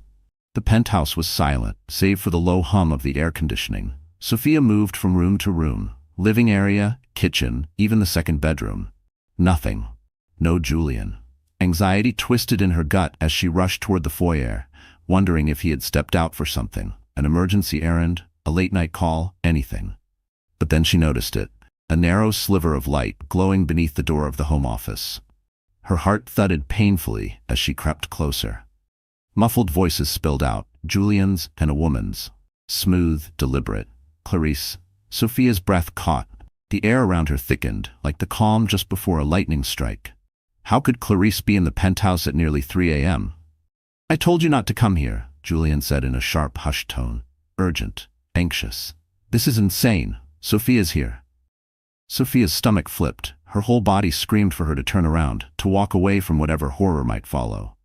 Speaker 1: The penthouse was silent, save for the low hum of the air conditioning. Sophia moved from room to room. Living area, kitchen, even the second bedroom. Nothing. No Julian. Anxiety twisted in her gut as she rushed toward the foyer, wondering if he had stepped out for something. An emergency errand, a late-night call, anything. But then she noticed it. A narrow sliver of light glowing beneath the door of the home office. Her heart thudded painfully as she crept closer. Muffled voices spilled out, Julian's and a woman's. Smooth, deliberate. Clarice. Sophia's breath caught. The air around her thickened, like the calm just before a lightning strike. How could Clarice be in the penthouse at nearly 3 a.m.? "I told you not to come here," Julian said in a sharp, hushed tone. Urgent. Anxious. "This is insane. Sophia's here." Sophia's stomach flipped. Her whole body screamed for her to turn around, to walk away from whatever horror might follow.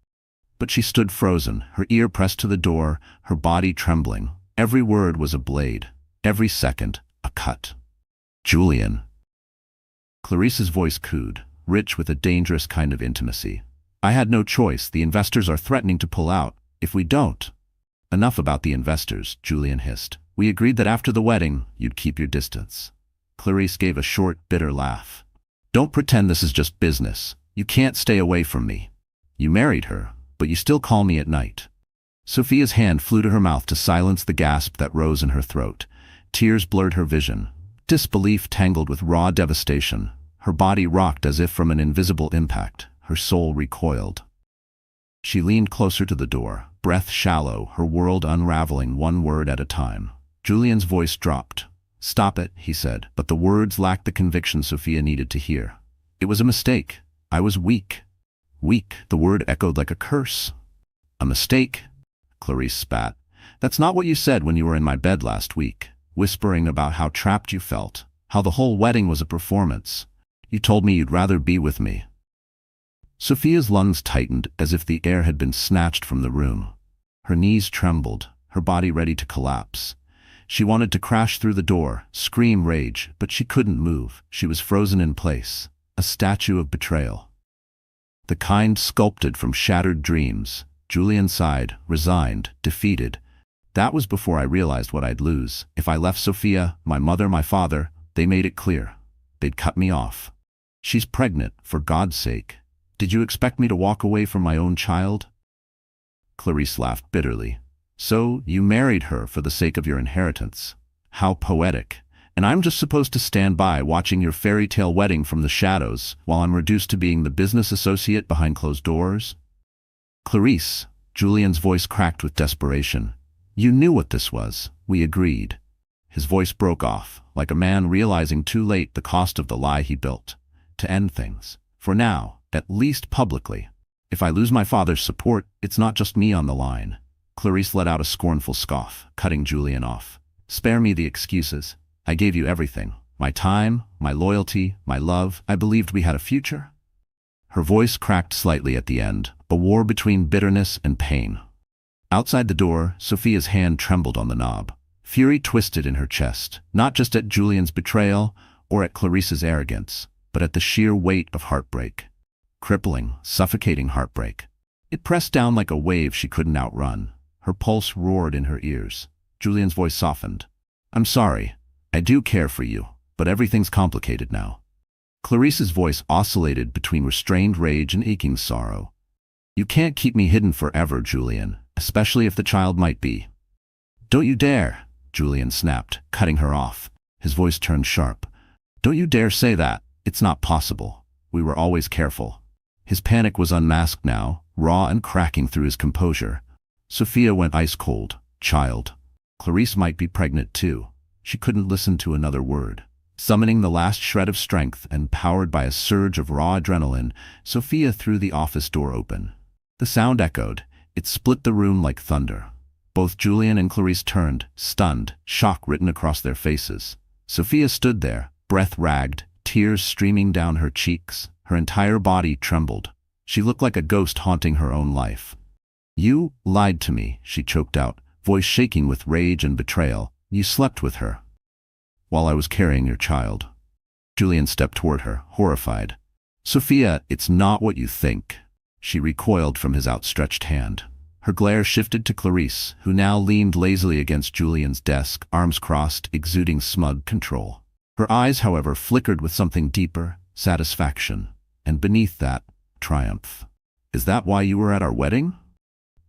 Speaker 1: But she stood frozen, her ear pressed to the door, her body trembling. Every word was a blade. Every second, a cut. "Julian." Clarice's voice cooed, rich with a dangerous kind of intimacy. "I had no choice. The investors are threatening to pull out. If we don't—" "Enough about the investors," Julian hissed. "We agreed that after the wedding, you'd keep your distance." Clarice gave a short, bitter laugh. "Don't pretend this is just business. You can't stay away from me. You married her, but you still call me at night." Sophia's hand flew to her mouth to silence the gasp that rose in her throat. Tears blurred her vision. Disbelief tangled with raw devastation. Her body rocked as if from an invisible impact. Her soul recoiled. She leaned closer to the door, breath shallow, her world unraveling one word at a time. Julian's voice dropped. "Stop it," he said, but the words lacked the conviction Sophia needed to hear. "It was a mistake. I was weak." Weak, the word echoed like a curse. "A mistake?" Clarice spat. "That's not what you said when you were in my bed last week, whispering about how trapped you felt, how the whole wedding was a performance. You told me you'd rather be with me." Sophia's lungs tightened as if the air had been snatched from the room. Her knees trembled, her body ready to collapse. She wanted to crash through the door, scream rage, but she couldn't move. She was frozen in place, a statue of betrayal. The kind sculpted from shattered dreams. Julian sighed, resigned, defeated. "That was before I realized what I'd lose. If I left Sophia, my mother, my father, they made it clear. They'd cut me off. She's pregnant, for God's sake. Did you expect me to walk away from my own child?" Clarice laughed bitterly. "So you married her for the sake of your inheritance. How poetic. And I'm just supposed to stand by watching your fairy tale wedding from the shadows while I'm reduced to being the business associate behind closed doors?" "Clarice," Julian's voice cracked with desperation. "You knew what this was. We agreed." His voice broke off, like a man realizing too late the cost of the lie he built. "To end things. For now, at least publicly. If I lose my father's support, it's not just me on the line." Clarice let out a scornful scoff, cutting Julian off. "Spare me the excuses. I gave you everything. My time, my loyalty, my love. I believed we had a future." Her voice cracked slightly at the end, a war between bitterness and pain. Outside the door, Sophia's hand trembled on the knob. Fury twisted in her chest, not just at Julian's betrayal or at Clarice's arrogance, but at the sheer weight of heartbreak. Crippling, suffocating heartbreak. It pressed down like a wave she couldn't outrun. Her pulse roared in her ears. Julian's voice softened. "I'm sorry. I do care for you, but everything's complicated now." Clarice's voice oscillated between restrained rage and aching sorrow. "You can't keep me hidden forever, Julian, especially if the child might be." "Don't you dare," Julian snapped, cutting her off. His voice turned sharp. "Don't you dare say that. It's not possible. We were always careful." His panic was unmasked now, raw and cracking through his composure. Sophia went ice cold. Child. Clarice might be pregnant too. She couldn't listen to another word. Summoning the last shred of strength and powered by a surge of raw adrenaline, Sophia threw the office door open. The sound echoed. It split the room like thunder. Both Julian and Clarice turned, stunned, shock written across their faces. Sophia stood there, breath ragged, tears streaming down her cheeks. Her entire body trembled. She looked like a ghost haunting her own life. "You lied to me," she choked out, voice shaking with rage and betrayal. "You slept with her while I was carrying your child." Julian stepped toward her, horrified. "Sophia, it's not what you think." She recoiled from his outstretched hand. Her glare shifted to Clarice, who now leaned lazily against Julian's desk, arms crossed, exuding smug control. Her eyes, however, flickered with something deeper, satisfaction, and beneath that, triumph. "Is that why you were at our wedding?"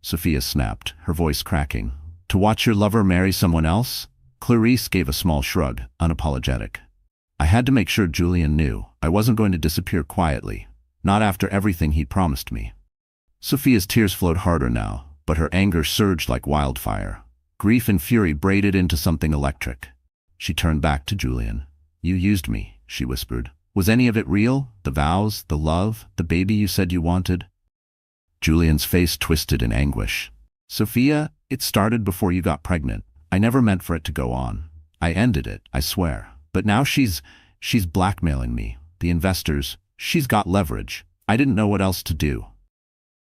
Speaker 1: Sophia snapped, her voice cracking. "To watch your lover marry someone else?" Clarice gave a small shrug, unapologetic. "I had to make sure Julian knew. I wasn't going to disappear quietly. Not after everything he'd promised me. Sophia's tears flowed harder now, but her anger surged like wildfire. Grief and fury braided into something electric. She turned back to Julian. "You used me," she whispered. "Was any of it real? The vows, the love, the baby you said you wanted?" Julian's face twisted in anguish. "Sophia, it started before you got pregnant. I never meant for it to go on. I ended it, I swear. But now she's blackmailing me. The investors, she's got leverage. I didn't know what else to do."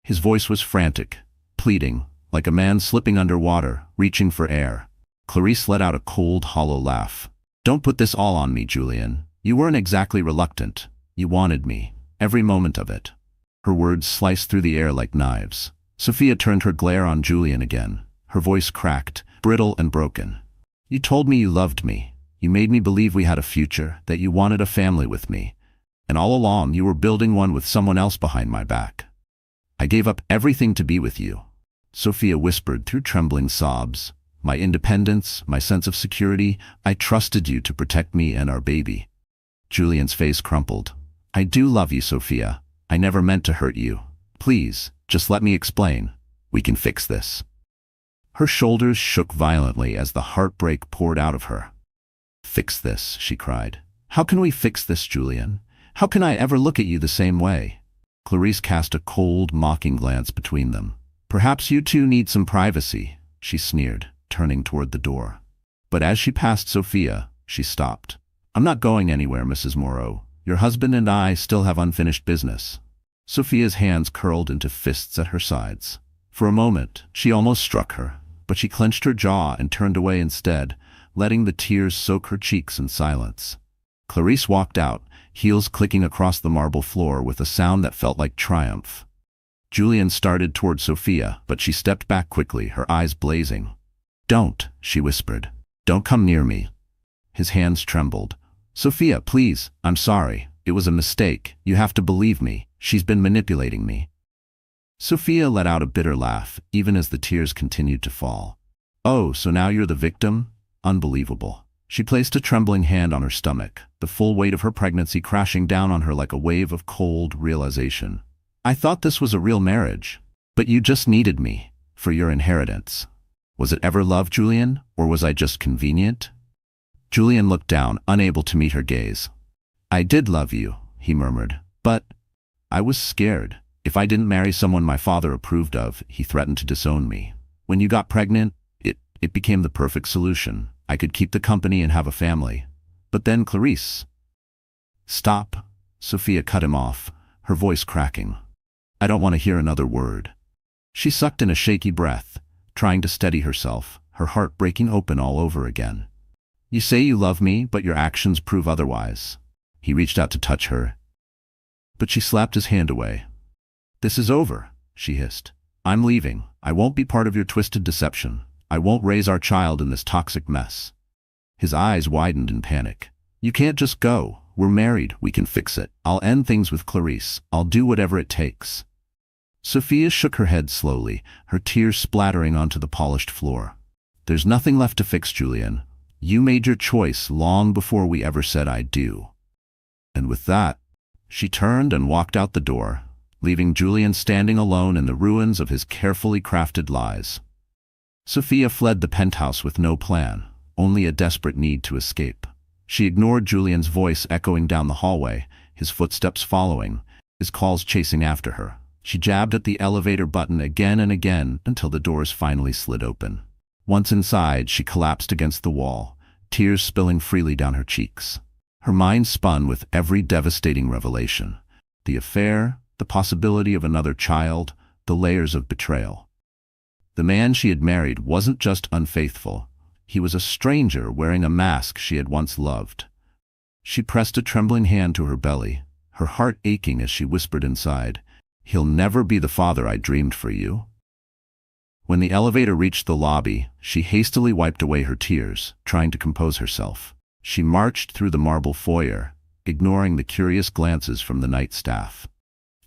Speaker 1: His voice was frantic, pleading, like a man slipping underwater, reaching for air. Clarice let out a cold, hollow laugh. "Don't put this all on me, Julian. You weren't exactly reluctant. You wanted me. Every moment of it." Her words sliced through the air like knives. Sophia turned her glare on Julian again. Her voice cracked, brittle and broken. "You told me you loved me. You made me believe we had a future, that you wanted a family with me. And all along you were building one with someone else behind my back. I gave up everything to be with you." Sophia whispered through trembling sobs. "My independence, my sense of security, I trusted you to protect me and our baby." Julian's face crumpled. "I do love you, Sophia. I never meant to hurt you. Please, just let me explain. We can fix this." Her shoulders shook violently as the heartbreak poured out of her. "Fix this," she cried. "How can we fix this, Julian? How can I ever look at you the same way?" Clarice cast a cold, mocking glance between them. "Perhaps you two need some privacy," she sneered, turning toward the door. But as she passed Sophia, she stopped. "I'm not going anywhere, Mrs. Moreau. Your husband and I still have unfinished business." Sophia's hands curled into fists at her sides. For a moment, she almost struck her, but she clenched her jaw and turned away instead, letting the tears soak her cheeks in silence. Clarice walked out, heels clicking across the marble floor with a sound that felt like triumph. Julian started toward Sophia, but she stepped back quickly, her eyes blazing. "Don't," she whispered. "Don't come near me." His hands trembled. "Sophia, please, I'm sorry. It was a mistake. You have to believe me. She's been manipulating me." Sophia let out a bitter laugh, even as the tears continued to fall. "Oh, so now you're the victim? Unbelievable." She placed a trembling hand on her stomach, the full weight of her pregnancy crashing down on her like a wave of cold realization. "I thought this was a real marriage. But you just needed me, for your inheritance. Was it ever love, Julian, or was I just convenient?" Julian looked down, unable to meet her gaze. "I did love you," he murmured, "but I was scared. If I didn't marry someone my father approved of, he threatened to disown me. When you got pregnant, it became the perfect solution. I could keep the company and have a family. But then Clarice—" "Stop," Sophia cut him off, her voice cracking. "I don't want to hear another word." She sucked in a shaky breath, trying to steady herself, her heart breaking open all over again. "You say you love me, but your actions prove otherwise." He reached out to touch her, but she slapped his hand away. "This is over," she hissed. "I'm leaving. I won't be part of your twisted deception. I won't raise our child in this toxic mess." His eyes widened in panic. "You can't just go. We're married. We can fix it. I'll end things with Clarice. I'll do whatever it takes." Sophia shook her head slowly, her tears splattering onto the polished floor. "There's nothing left to fix, Julian. You made your choice long before we ever said I do." And with that, she turned and walked out the door, leaving Julian standing alone in the ruins of his carefully crafted lies. Sophia fled the penthouse with no plan, only a desperate need to escape. She ignored Julian's voice echoing down the hallway, his footsteps following, his calls chasing after her. She jabbed at the elevator button again and again until the doors finally slid open. Once inside, she collapsed against the wall, tears spilling freely down her cheeks. Her mind spun with every devastating revelation. The affair, the possibility of another child, the layers of betrayal. The man she had married wasn't just unfaithful. He was a stranger wearing a mask she had once loved. She pressed a trembling hand to her belly, her heart aching as she whispered inside, "He'll never be the father I dreamed for you." When the elevator reached the lobby, she hastily wiped away her tears, trying to compose herself. She marched through the marble foyer, ignoring the curious glances from the night staff.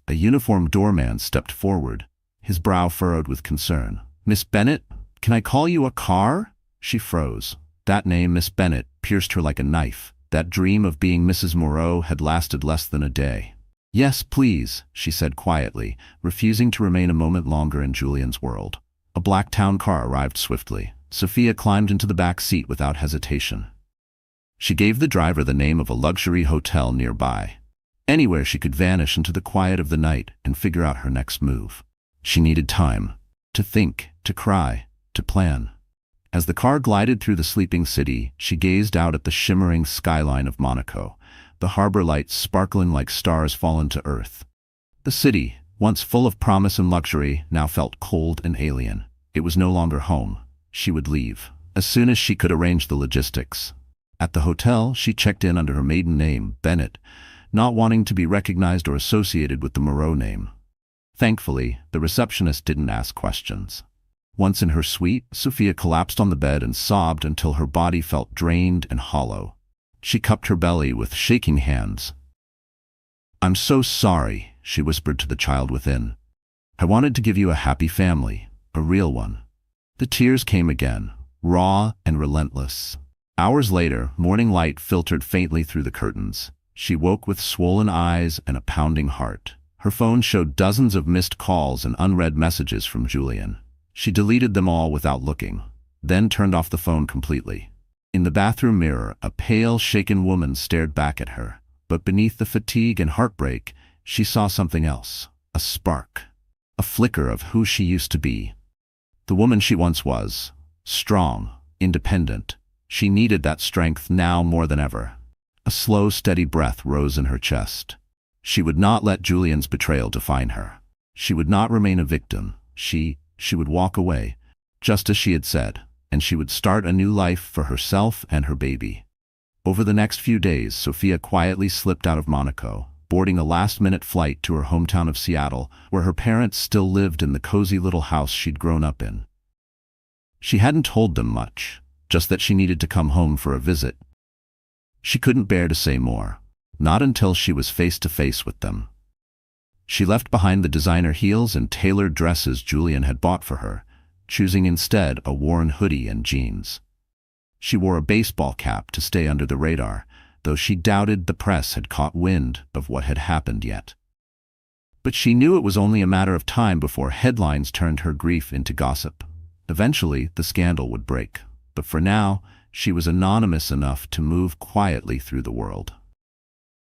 Speaker 1: A uniformed doorman stepped forward, his brow furrowed with concern. "Miss Bennett, can I call you a car?" She froze. That name, Miss Bennett, pierced her like a knife. That dream of being Mrs. Moreau had lasted less than a day. Yes, please, she said quietly, refusing to remain a moment longer in Julian's world. A black town car arrived swiftly. Sophia climbed into the back seat without hesitation. She gave the driver the name of a luxury hotel nearby. Anywhere she could vanish into the quiet of the night and figure out her next move. She needed time. To think, to cry, to plan. As the car glided through the sleeping city, she gazed out at the shimmering skyline of Monaco, the harbor lights sparkling like stars fallen to earth. The city, once full of promise and luxury, now felt cold and alien. It was no longer home. She would leave, as soon as she could arrange the logistics. At the hotel, she checked in under her maiden name, Bennett, not wanting to be recognized or associated with the Moreau name. Thankfully, the receptionist didn't ask questions. Once in her suite, Sophia collapsed on the bed and sobbed until her body felt drained and hollow. She cupped her belly with shaking hands. "I'm so sorry," she whispered to the child within. "I wanted to give you a happy family, a real one." The tears came again, raw and relentless. Hours later, morning light filtered faintly through the curtains. She woke with swollen eyes and a pounding heart. Her phone showed dozens of missed calls and unread messages from Julian. She deleted them all without looking, then turned off the phone completely. In the bathroom mirror, a pale, shaken woman stared back at her. But beneath the fatigue and heartbreak, she saw something else. A spark. A flicker of who she used to be. The woman she once was. Strong, independent. She needed that strength now more than ever. A slow, steady breath rose in her chest. She would not let Julian's betrayal define her. She would not remain a victim. She would walk away, just as she had said, and she would start a new life for herself and her baby. Over the next few days, Sophia quietly slipped out of Monaco, boarding a last-minute flight to her hometown of Seattle, where her parents still lived in the cozy little house she'd grown up in. She hadn't told them much, just that she needed to come home for a visit. She couldn't bear to say more, not until she was face to face with them. She left behind the designer heels and tailored dresses Julian had bought for her, choosing instead a worn hoodie and jeans. She wore a baseball cap to stay under the radar, though she doubted the press had caught wind of what had happened yet. But she knew it was only a matter of time before headlines turned her grief into gossip. Eventually, the scandal would break, but for now, she was anonymous enough to move quietly through the world.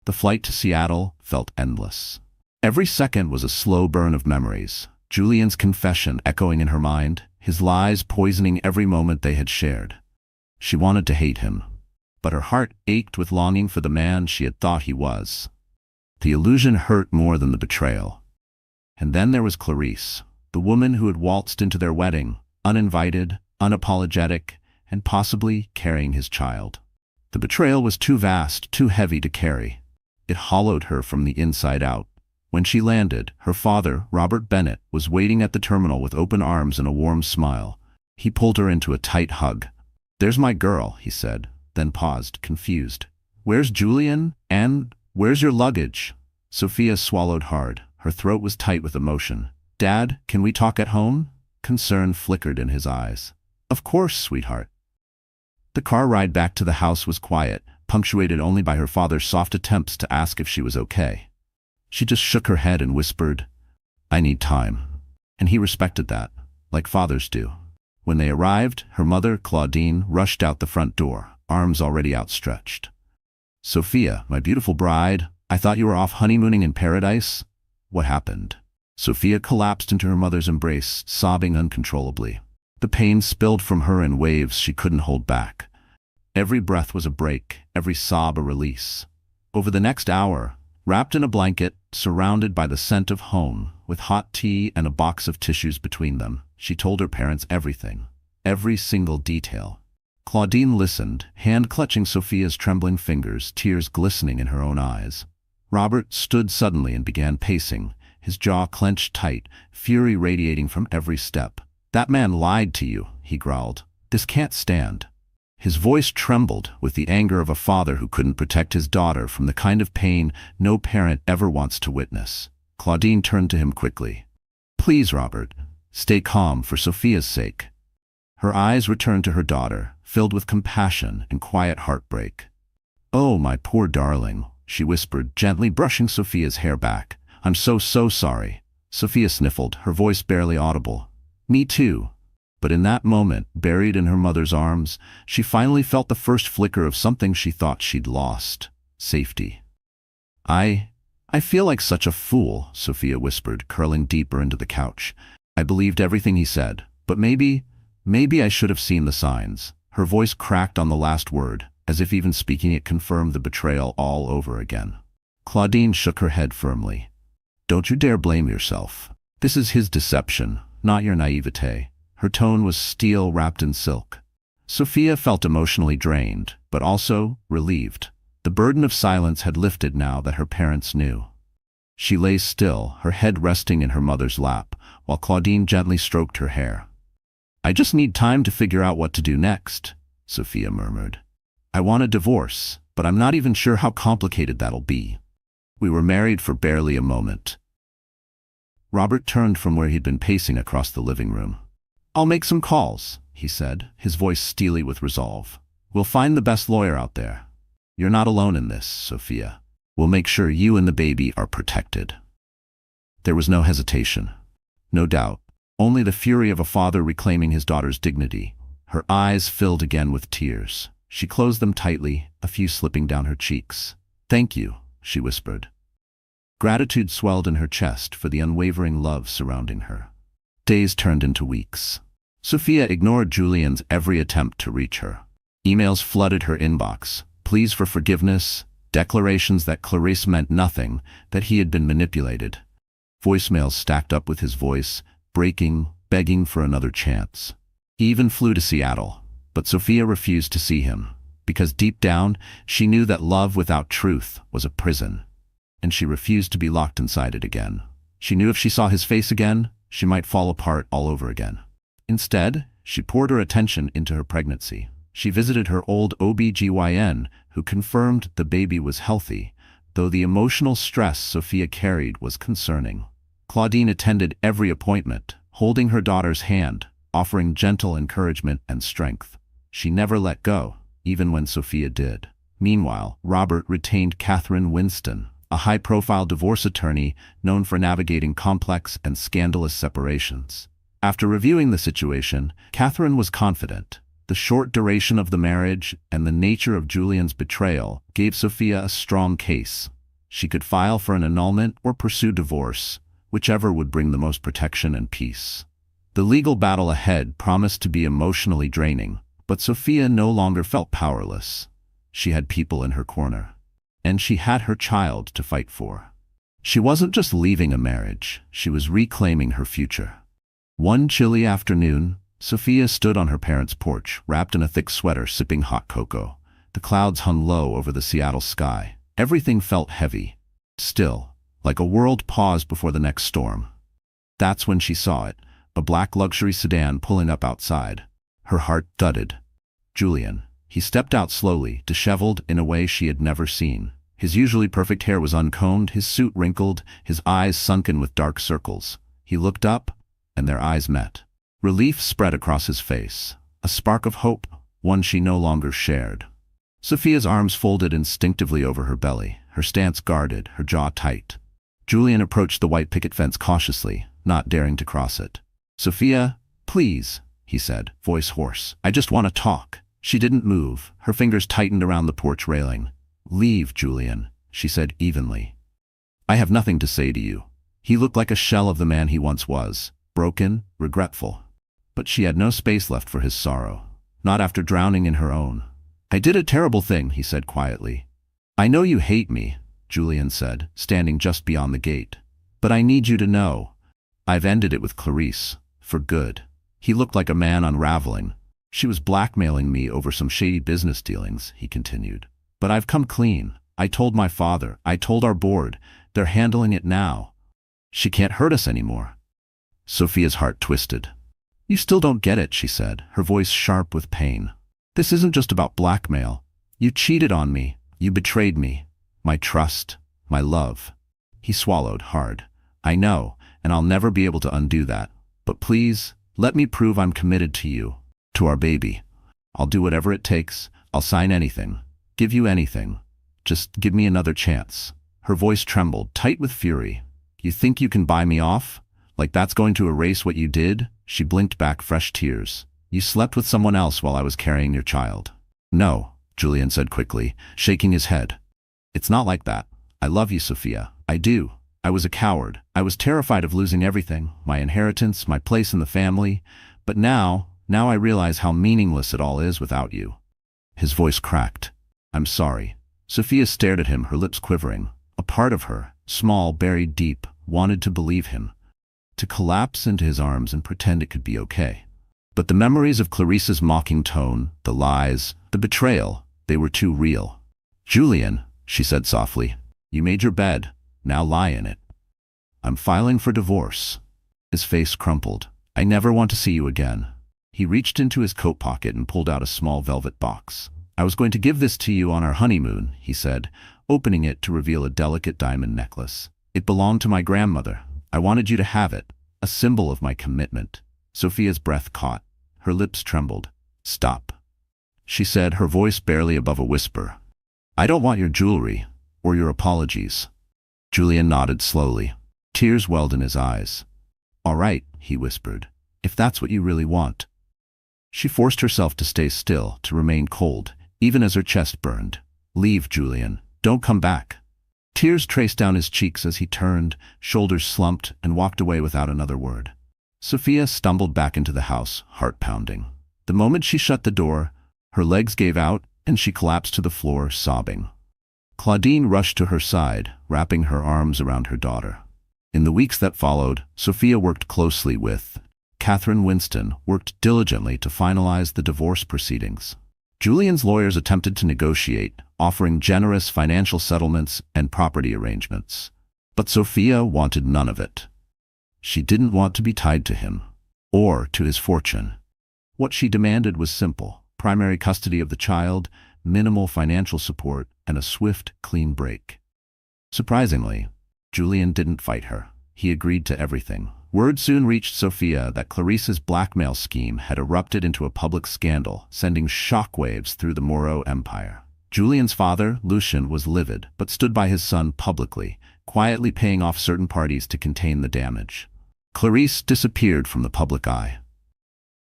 Speaker 1: The flight to Seattle felt endless. Every second was a slow burn of memories, Julian's confession echoing in her mind, his lies poisoning every moment they had shared. She wanted to hate him, but her heart ached with longing for the man she had thought he was. The illusion hurt more than the betrayal. And then there was Clarice, the woman who had waltzed into their wedding, uninvited, unapologetic, and possibly carrying his child. The betrayal was too vast, too heavy to carry. It hollowed her from the inside out. When she landed, her father, Robert Bennett, was waiting at the terminal with open arms and a warm smile. He pulled her into a tight hug. "There's my girl," he said, then paused, confused. "Where's Julian? And where's your luggage?" Sophia swallowed hard. Her throat was tight with emotion. "Dad, can we talk at home?" Concern flickered in his eyes. "Of course, sweetheart." The car ride back to the house was quiet, punctuated only by her father's soft attempts to ask if she was okay. She just shook her head and whispered, "I need time." And he respected that, like fathers do. When they arrived, her mother, Claudine, rushed out the front door, arms already outstretched. "Sophia, my beautiful bride, I thought you were off honeymooning in paradise. What happened?" Sophia collapsed into her mother's embrace, sobbing uncontrollably. The pain spilled from her in waves she couldn't hold back. Every breath was a break, every sob a release. Over the next hour, wrapped in a blanket, surrounded by the scent of home, with hot tea and a box of tissues between them, she told her parents everything, every single detail. Claudine listened, hand-clutching Sophia's trembling fingers, tears glistening in her own eyes. Robert stood suddenly and began pacing, his jaw clenched tight, fury radiating from every step. "That man lied to you," he growled. "This can't stand." His voice trembled with the anger of a father who couldn't protect his daughter from the kind of pain no parent ever wants to witness. Claudine turned to him quickly. "Please, Robert, stay calm for Sophia's sake." Her eyes returned to her daughter, filled with compassion and quiet heartbreak. "Oh, my poor darling," she whispered, gently brushing Sophia's hair back. I'm so sorry. Sophia sniffled, her voice barely audible. Me too. But in that moment, buried in her mother's arms, she finally felt the first flicker of something she thought she'd lost. Safety. I feel like such a fool, Sophia whispered, curling deeper into the couch. I believed everything he said, but maybe I should have seen the signs. Her voice cracked on the last word, as if even speaking it confirmed the betrayal all over again. Claudine shook her head firmly. Don't you dare blame yourself. This is his deception, not your naivete. Her tone was steel wrapped in silk. Sophia felt emotionally drained, but also relieved. The burden of silence had lifted now that her parents knew. She lay still, her head resting in her mother's lap, while Claudine gently stroked her hair. I just need time to figure out what to do next, Sophia murmured. I want a divorce, but I'm not even sure how complicated that'll be. We were married for barely a moment. Robert turned from where he'd been pacing across the living room. I'll make some calls, he said, his voice steely with resolve. We'll find the best lawyer out there. You're not alone in this, Sophia. We'll make sure you and the baby are protected. There was no hesitation, no doubt, only the fury of a father reclaiming his daughter's dignity. Her eyes filled again with tears. She closed them tightly, a few slipping down her cheeks. Thank you, she whispered. Gratitude swelled in her chest for the unwavering love surrounding her. Days turned into weeks. Sophia ignored Julian's every attempt to reach her. Emails flooded her inbox, pleas for forgiveness, declarations that Clarisse meant nothing, that he had been manipulated. Voicemails stacked up with his voice, breaking, begging for another chance. He even flew to Seattle, but Sophia refused to see him, because deep down, she knew that love without truth was a prison, and she refused to be locked inside it again. She knew if she saw his face again, she might fall apart all over again. Instead, she poured her attention into her pregnancy. She visited her old OB/GYN, who confirmed the baby was healthy, though the emotional stress Sophia carried was concerning. Claudine attended every appointment, holding her daughter's hand, offering gentle encouragement and strength. She never let go, even when Sophia did. Meanwhile, Robert retained Catherine Winston, a high-profile divorce attorney known for navigating complex and scandalous separations. After reviewing the situation, Catherine was confident. The short duration of the marriage and the nature of Julian's betrayal gave Sophia a strong case. She could file for an annulment or pursue divorce, whichever would bring the most protection and peace. The legal battle ahead promised to be emotionally draining, but Sophia no longer felt powerless. She had people in her corner, and she had her child to fight for. She wasn't just leaving a marriage, she was reclaiming her future. One chilly afternoon, Sophia stood on her parents' porch, wrapped in a thick sweater, sipping hot cocoa. The clouds hung low over the Seattle sky. Everything felt heavy, still, like a world paused before the next storm. That's when she saw it, a black luxury sedan pulling up outside. Her heart thudded. Julian. He stepped out slowly, disheveled in a way she had never seen. His usually perfect hair was uncombed, his suit wrinkled, his eyes sunken with dark circles. He looked up, and their eyes met. Relief spread across his face, a spark of hope, one she no longer shared. Sophia's arms folded instinctively over her belly, her stance guarded, her jaw tight. Julian approached the white picket fence cautiously, not daring to cross it. Sophia, please, he said, voice hoarse. I just want to talk. She didn't move, her fingers tightened around the porch railing. Leave, Julian, she said evenly. I have nothing to say to you. He looked like a shell of the man he once was, broken, regretful. But she had no space left for his sorrow, not after drowning in her own. I did a terrible thing, he said quietly. I know you hate me, Julian said, standing just beyond the gate. But I need you to know. I've ended it with Clarisse, for good. He looked like a man unraveling. She was blackmailing me over some shady business dealings, he continued. But I've come clean. I told my father, I told our board. They're handling it now. She can't hurt us anymore. Sophia's heart twisted. You still don't get it, she said, her voice sharp with pain. This isn't just about blackmail. You cheated on me. You betrayed me. My trust. My love. He swallowed hard. I know, and I'll never be able to undo that. But please, let me prove I'm committed to you, to our baby. I'll do whatever it takes. I'll sign anything. Give you anything. Just give me another chance." Her voice trembled, tight with fury. "You think you can buy me off? Like that's going to erase what you did?" She blinked back fresh tears. "You slept with someone else while I was carrying your child." "No," Julian said quickly, shaking his head. "It's not like that. I love you, Sophia. I do. I was a coward. I was terrified of losing everything, my inheritance, my place in the family. But now I realize how meaningless it all is without you." His voice cracked. "I'm sorry." Sophia stared at him, her lips quivering. A part of her, small, buried deep, wanted to believe him, to collapse into his arms and pretend it could be okay. But the memories of Clarice's mocking tone, the lies, the betrayal, they were too real. "Julian," she said softly, "you made your bed. Now lie in it. I'm filing for divorce." His face crumpled. "I never want to see you again." He reached into his coat pocket and pulled out a small velvet box. "I was going to give this to you on our honeymoon," he said, opening it to reveal a delicate diamond necklace. "It belonged to my grandmother. I wanted you to have it, a symbol of my commitment." Sophia's breath caught. Her lips trembled. "Stop," she said, her voice barely above a whisper. "I don't want your jewelry, or your apologies." Julian nodded slowly. Tears welled in his eyes. "All right," he whispered, "if that's what you really want." She forced herself to stay still, to remain cold, even as her chest burned. "Leave, Julian. Don't come back." Tears traced down his cheeks as he turned, shoulders slumped, and walked away without another word. Sophia stumbled back into the house, heart pounding. The moment she shut the door, her legs gave out, and she collapsed to the floor, sobbing. Claudine rushed to her side, wrapping her arms around her daughter. In the weeks that followed, Sophia worked closely with Catherine Winston, worked diligently to finalize the divorce proceedings. Julian's lawyers attempted to negotiate, offering generous financial settlements and property arrangements. But Sophia wanted none of it. She didn't want to be tied to him, or to his fortune. What she demanded was simple: primary custody of the child, minimal financial support, and a swift, clean break. Surprisingly, Julian didn't fight her. He agreed to everything. Word soon reached Sophia that Clarice's blackmail scheme had erupted into a public scandal, sending shockwaves through the Moreau Empire. Julian's father, Lucien, was livid, but stood by his son publicly, quietly paying off certain parties to contain the damage. Clarice disappeared from the public eye.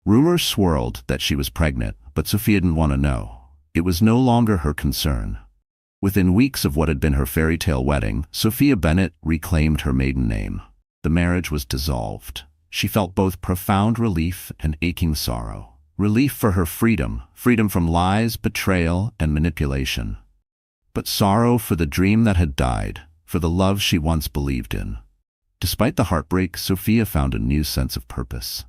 Speaker 1: Rumors swirled that she was pregnant, but Sophia didn't want to know. It was no longer her concern. Within weeks of what had been her fairy tale wedding, Sophia Bennett reclaimed her maiden name. The marriage was dissolved. She felt both profound relief and aching sorrow. Relief for her freedom from lies, betrayal, and manipulation. But sorrow for the dream that had died, for the love she once believed in. Despite the heartbreak, Sophia found a new sense of purpose.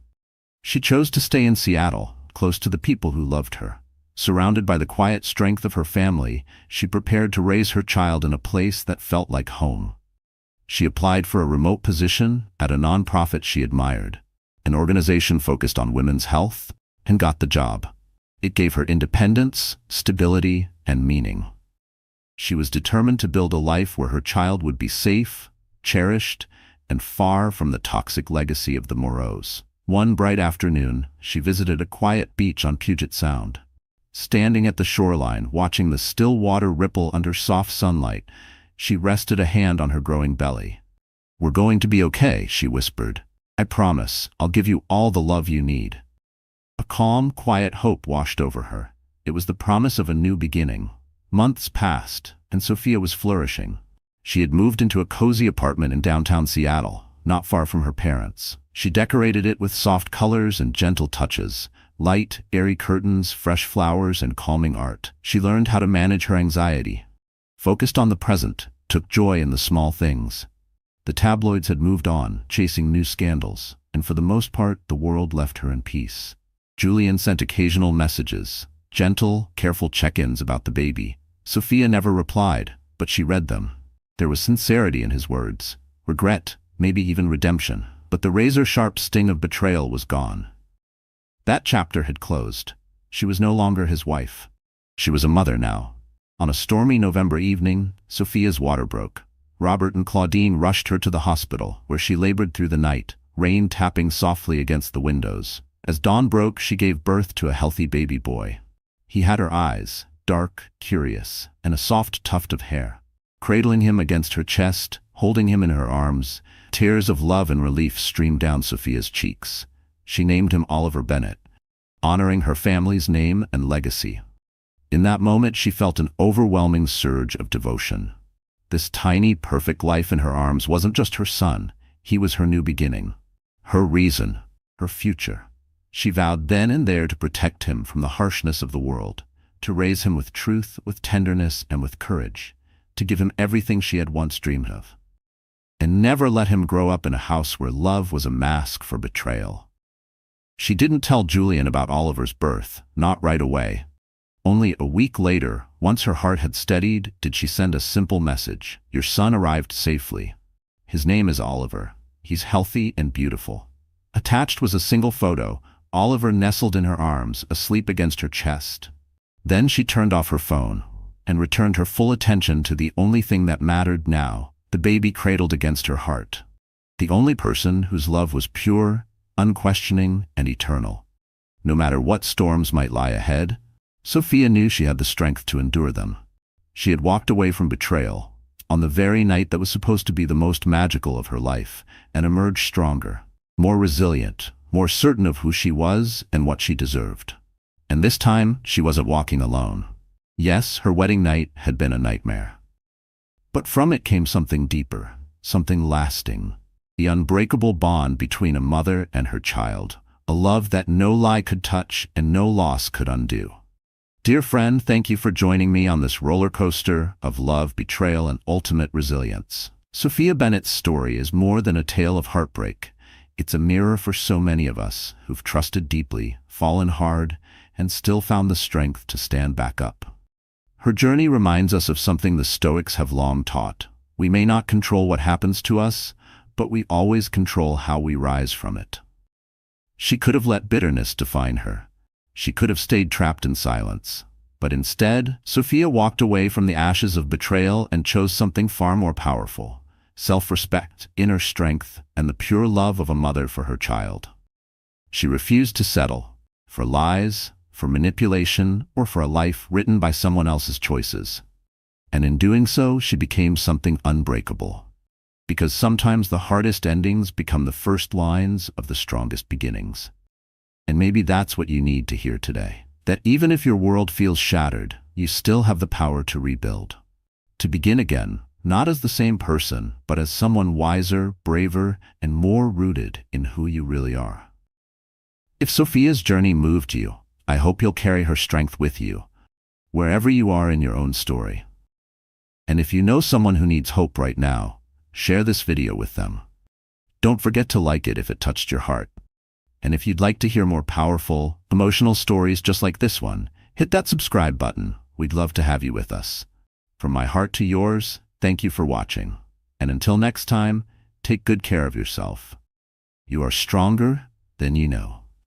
Speaker 1: She chose to stay in Seattle, close to the people who loved her. Surrounded by the quiet strength of her family, she prepared to raise her child in a place that felt like home. She applied for a remote position at a nonprofit she admired, an organization focused on women's health, and got the job. It gave her independence, stability, and meaning. She was determined to build a life where her child would be safe, cherished, and far from the toxic legacy of the Moreaus. One bright afternoon, she visited a quiet beach on Puget Sound. Standing at the shoreline, watching the still water ripple under soft sunlight, she rested a hand on her growing belly. "We're going to be okay," she whispered. "I promise, I'll give you all the love you need." A calm, quiet hope washed over her. It was the promise of a new beginning. Months passed, and Sophia was flourishing. She had moved into a cozy apartment in downtown Seattle, not far from her parents. She decorated it with soft colors and gentle touches, light, airy curtains, fresh flowers, and calming art. She learned how to manage her anxiety, focused on the present, took joy in the small things. The tabloids had moved on, chasing new scandals, and for the most part, the world left her in peace. Julian sent occasional messages, gentle, careful check-ins about the baby. Sophia never replied, but she read them. There was sincerity in his words, regret, maybe even redemption, but the razor-sharp sting of betrayal was gone. That chapter had closed. She was no longer his wife. She was a mother now. On a stormy November evening, Sophia's water broke. Robert and Claudine rushed her to the hospital, where she labored through the night, rain tapping softly against the windows. As dawn broke, she gave birth to a healthy baby boy. He had her eyes, dark, curious, and a soft tuft of hair. Cradling him against her chest, holding him in her arms, tears of love and relief streamed down Sophia's cheeks. She named him Oliver Bennett, honoring her family's name and legacy. In that moment, she felt an overwhelming surge of devotion. This tiny, perfect life in her arms wasn't just her son. He was her new beginning, her reason, her future. She vowed then and there to protect him from the harshness of the world, to raise him with truth, with tenderness, and with courage, to give him everything she had once dreamed of. And never let him grow up in a house where love was a mask for betrayal. She didn't tell Julian about Oliver's birth, not right away. Only a week later, once her heart had steadied, did she send a simple message. Your son arrived safely. His name is Oliver. He's healthy and beautiful. Attached was a single photo, Oliver nestled in her arms, asleep against her chest. Then she turned off her phone and returned her full attention to the only thing that mattered now, the baby cradled against her heart. The only person whose love was pure, unquestioning, and eternal. No matter what storms might lie ahead, Sophia knew she had the strength to endure them. She had walked away from betrayal, on the very night that was supposed to be the most magical of her life, and emerged stronger, more resilient, more certain of who she was and what she deserved. And this time, she wasn't walking alone. Yes, her wedding night had been a nightmare. But from it came something deeper, something lasting, the unbreakable bond between a mother and her child, a love that no lie could touch and no loss could undo. Dear friend, thank you for joining me on this roller coaster of love, betrayal, and ultimate resilience. Sophia Bennett's story is more than a tale of heartbreak. It's a mirror for so many of us who've trusted deeply, fallen hard, and still found the strength to stand back up. Her journey reminds us of something the Stoics have long taught. We may not control what happens to us, but we always control how we rise from it. She could have let bitterness define her. She could have stayed trapped in silence. But instead, Sophia walked away from the ashes of betrayal and chose something far more powerful: self-respect, inner strength, and the pure love of a mother for her child. She refused to settle for lies, for manipulation, or for a life written by someone else's choices. And in doing so, she became something unbreakable. Because sometimes the hardest endings become the first lines of the strongest beginnings. And maybe that's what you need to hear today. That even if your world feels shattered, you still have the power to rebuild. To begin again, not as the same person, but as someone wiser, braver, and more rooted in who you really are. If Sophia's journey moved you, I hope you'll carry her strength with you, wherever you are in your own story. And if you know someone who needs hope right now, share this video with them. Don't forget to like it if it touched your heart. And if you'd like to hear more powerful, emotional stories just like this one, hit that subscribe button. We'd love to have you with us. From my heart to yours, thank you for watching. And until next time, take good care of yourself. You are stronger than you know.